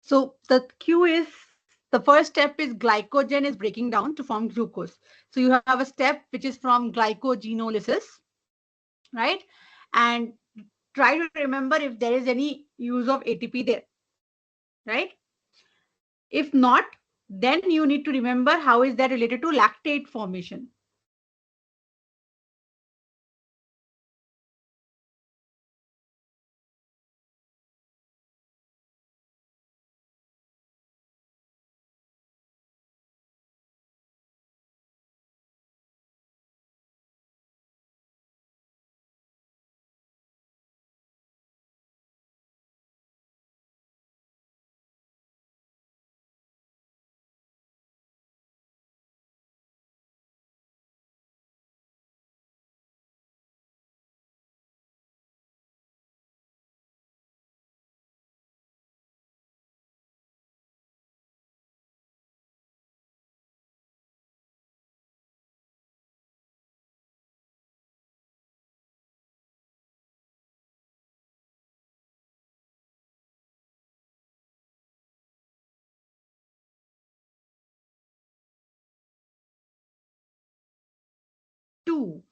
So the Q is the first step is glycogen is breaking down to form glucose. So you have a step which is from glycogenolysis, right? And try to remember if there is any use of ATP there, right? If not, then you need to remember how is that related to lactate formation. Two.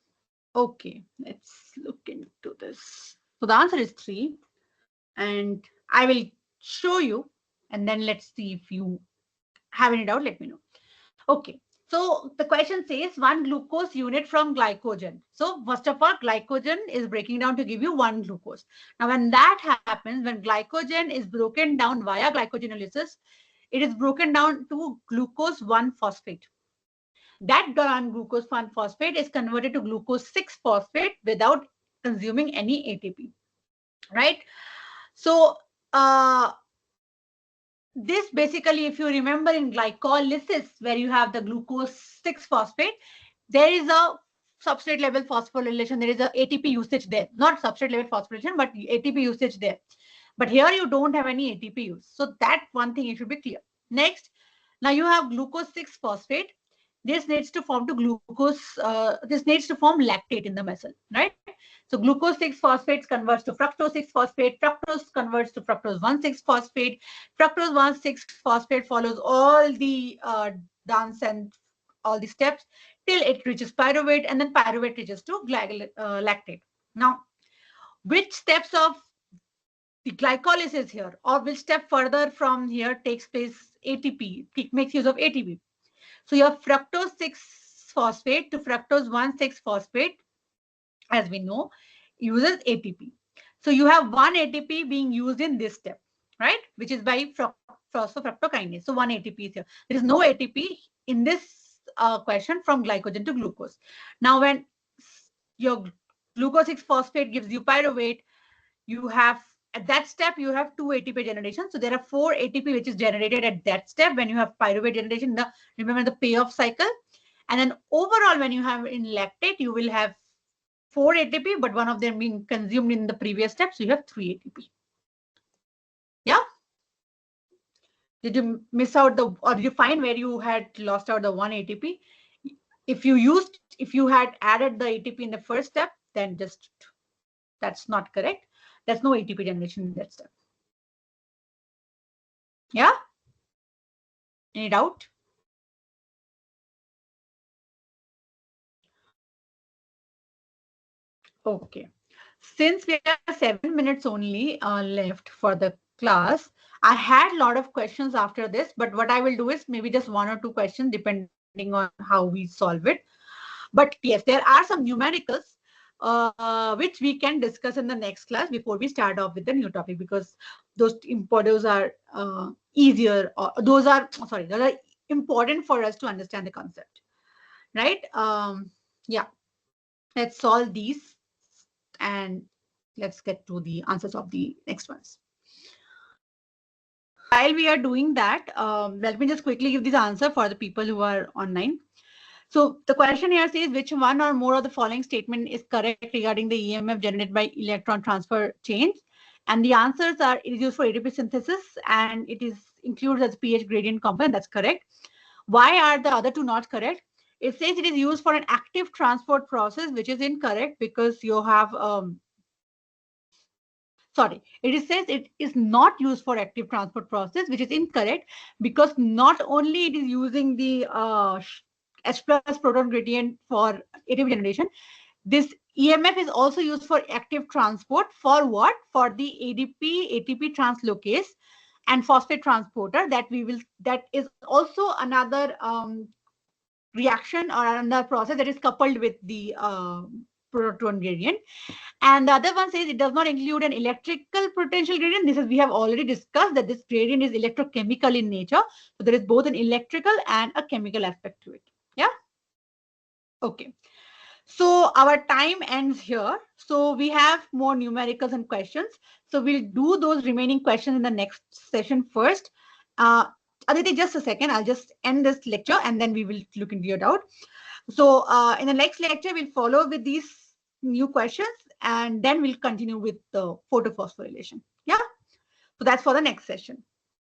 Okay, let's look into this. So the answer is 3. And I will show you, and then let's see if you have any doubt, let me know. Okay, so the question says one glucose unit from glycogen. So first of all, glycogen is breaking down to give you one glucose. Now, when that happens, when glycogen is broken down via glycogenolysis, it is broken down to glucose 1-phosphate. That glucose 1-phosphate is converted to glucose 6-phosphate without consuming any ATP. right? So this basically, if you remember in glycolysis, where you have the glucose 6 phosphate, there is a substrate level phosphorylation. There is a ATP usage there, not substrate level phosphorylation, but ATP usage there. But here you don't have any ATP use. So that one thing it should be clear. Next, now you have glucose 6 phosphate. This needs to form to glucose. This needs to form lactate in the methyl, right? So glucose 6 phosphates converts to fructose 6 phosphate. Fructose converts to fructose 1,6 phosphate. Fructose 1,6 phosphate follows all the dance and all the steps till it reaches pyruvate, and then pyruvate reaches to lactate. Now, which steps of the glycolysis here, or which step further from here takes place ATP, makes use of ATP? So your fructose 6 phosphate to fructose 1,6 phosphate, as we know, uses ATP. So you have one ATP being used in this step, right? Which is by phosphofructokinase. So one ATP is here. There is no ATP in this question from glycogen to glucose. Now, when your glucose 6 phosphate gives you pyruvate, you have at that step you have two ATP generation. So there are four ATP which is generated at that step when you have pyruvate generation. Remember the payoff cycle, and then overall when you have in lactate you will have four ATP, but one of them being consumed in the previous step, so you have three ATP. Yeah. Did you miss out the, or did you find where you had lost out the one ATP? If you had added the ATP in the first step, then just that's not correct. There's no ATP generation in that step. Yeah. Any doubt? Okay. Since we have 7 minutes only left for the class, I had a lot of questions after this, but what I will do is maybe just one or two questions depending on how we solve it. But yes, there are some numericals which we can discuss in the next class before we start off with the new topic, because those are easier, or those are important for us to understand the concept, right? Yeah, let's solve these and let's get to the answers of the next ones. While we are doing that, let me just quickly give this answer for the people who are online. So the question here says, which one or more of the following statement is correct regarding the EMF generated by electron transfer chains? And the answers are, it is used for ATP synthesis and it is included as pH gradient component. That's correct. Why are the other two not correct? It says it is used for an active transport process, which is incorrect because you have it says it is not used for active transport process, which is incorrect because not only it is using the H plus proton gradient for ATP generation, this EMF is also used for active transport. For what? For the ATP translocase and phosphate transporter that is also another reaction or another process that is coupled with the proton gradient. And the other one says it does not include an electrical potential gradient. This is, we have already discussed that this gradient is electrochemical in nature. So there is both an electrical and a chemical aspect to it. Yeah. Okay. So our time ends here. So we have more numericals and questions. So we'll do those remaining questions in the next session first. Aditi, just a second. I'll just end this lecture and then we will look into your doubt. So in the next lecture, we'll follow with these new questions and then we'll continue with the photophosphorylation. Yeah. So that's for the next session.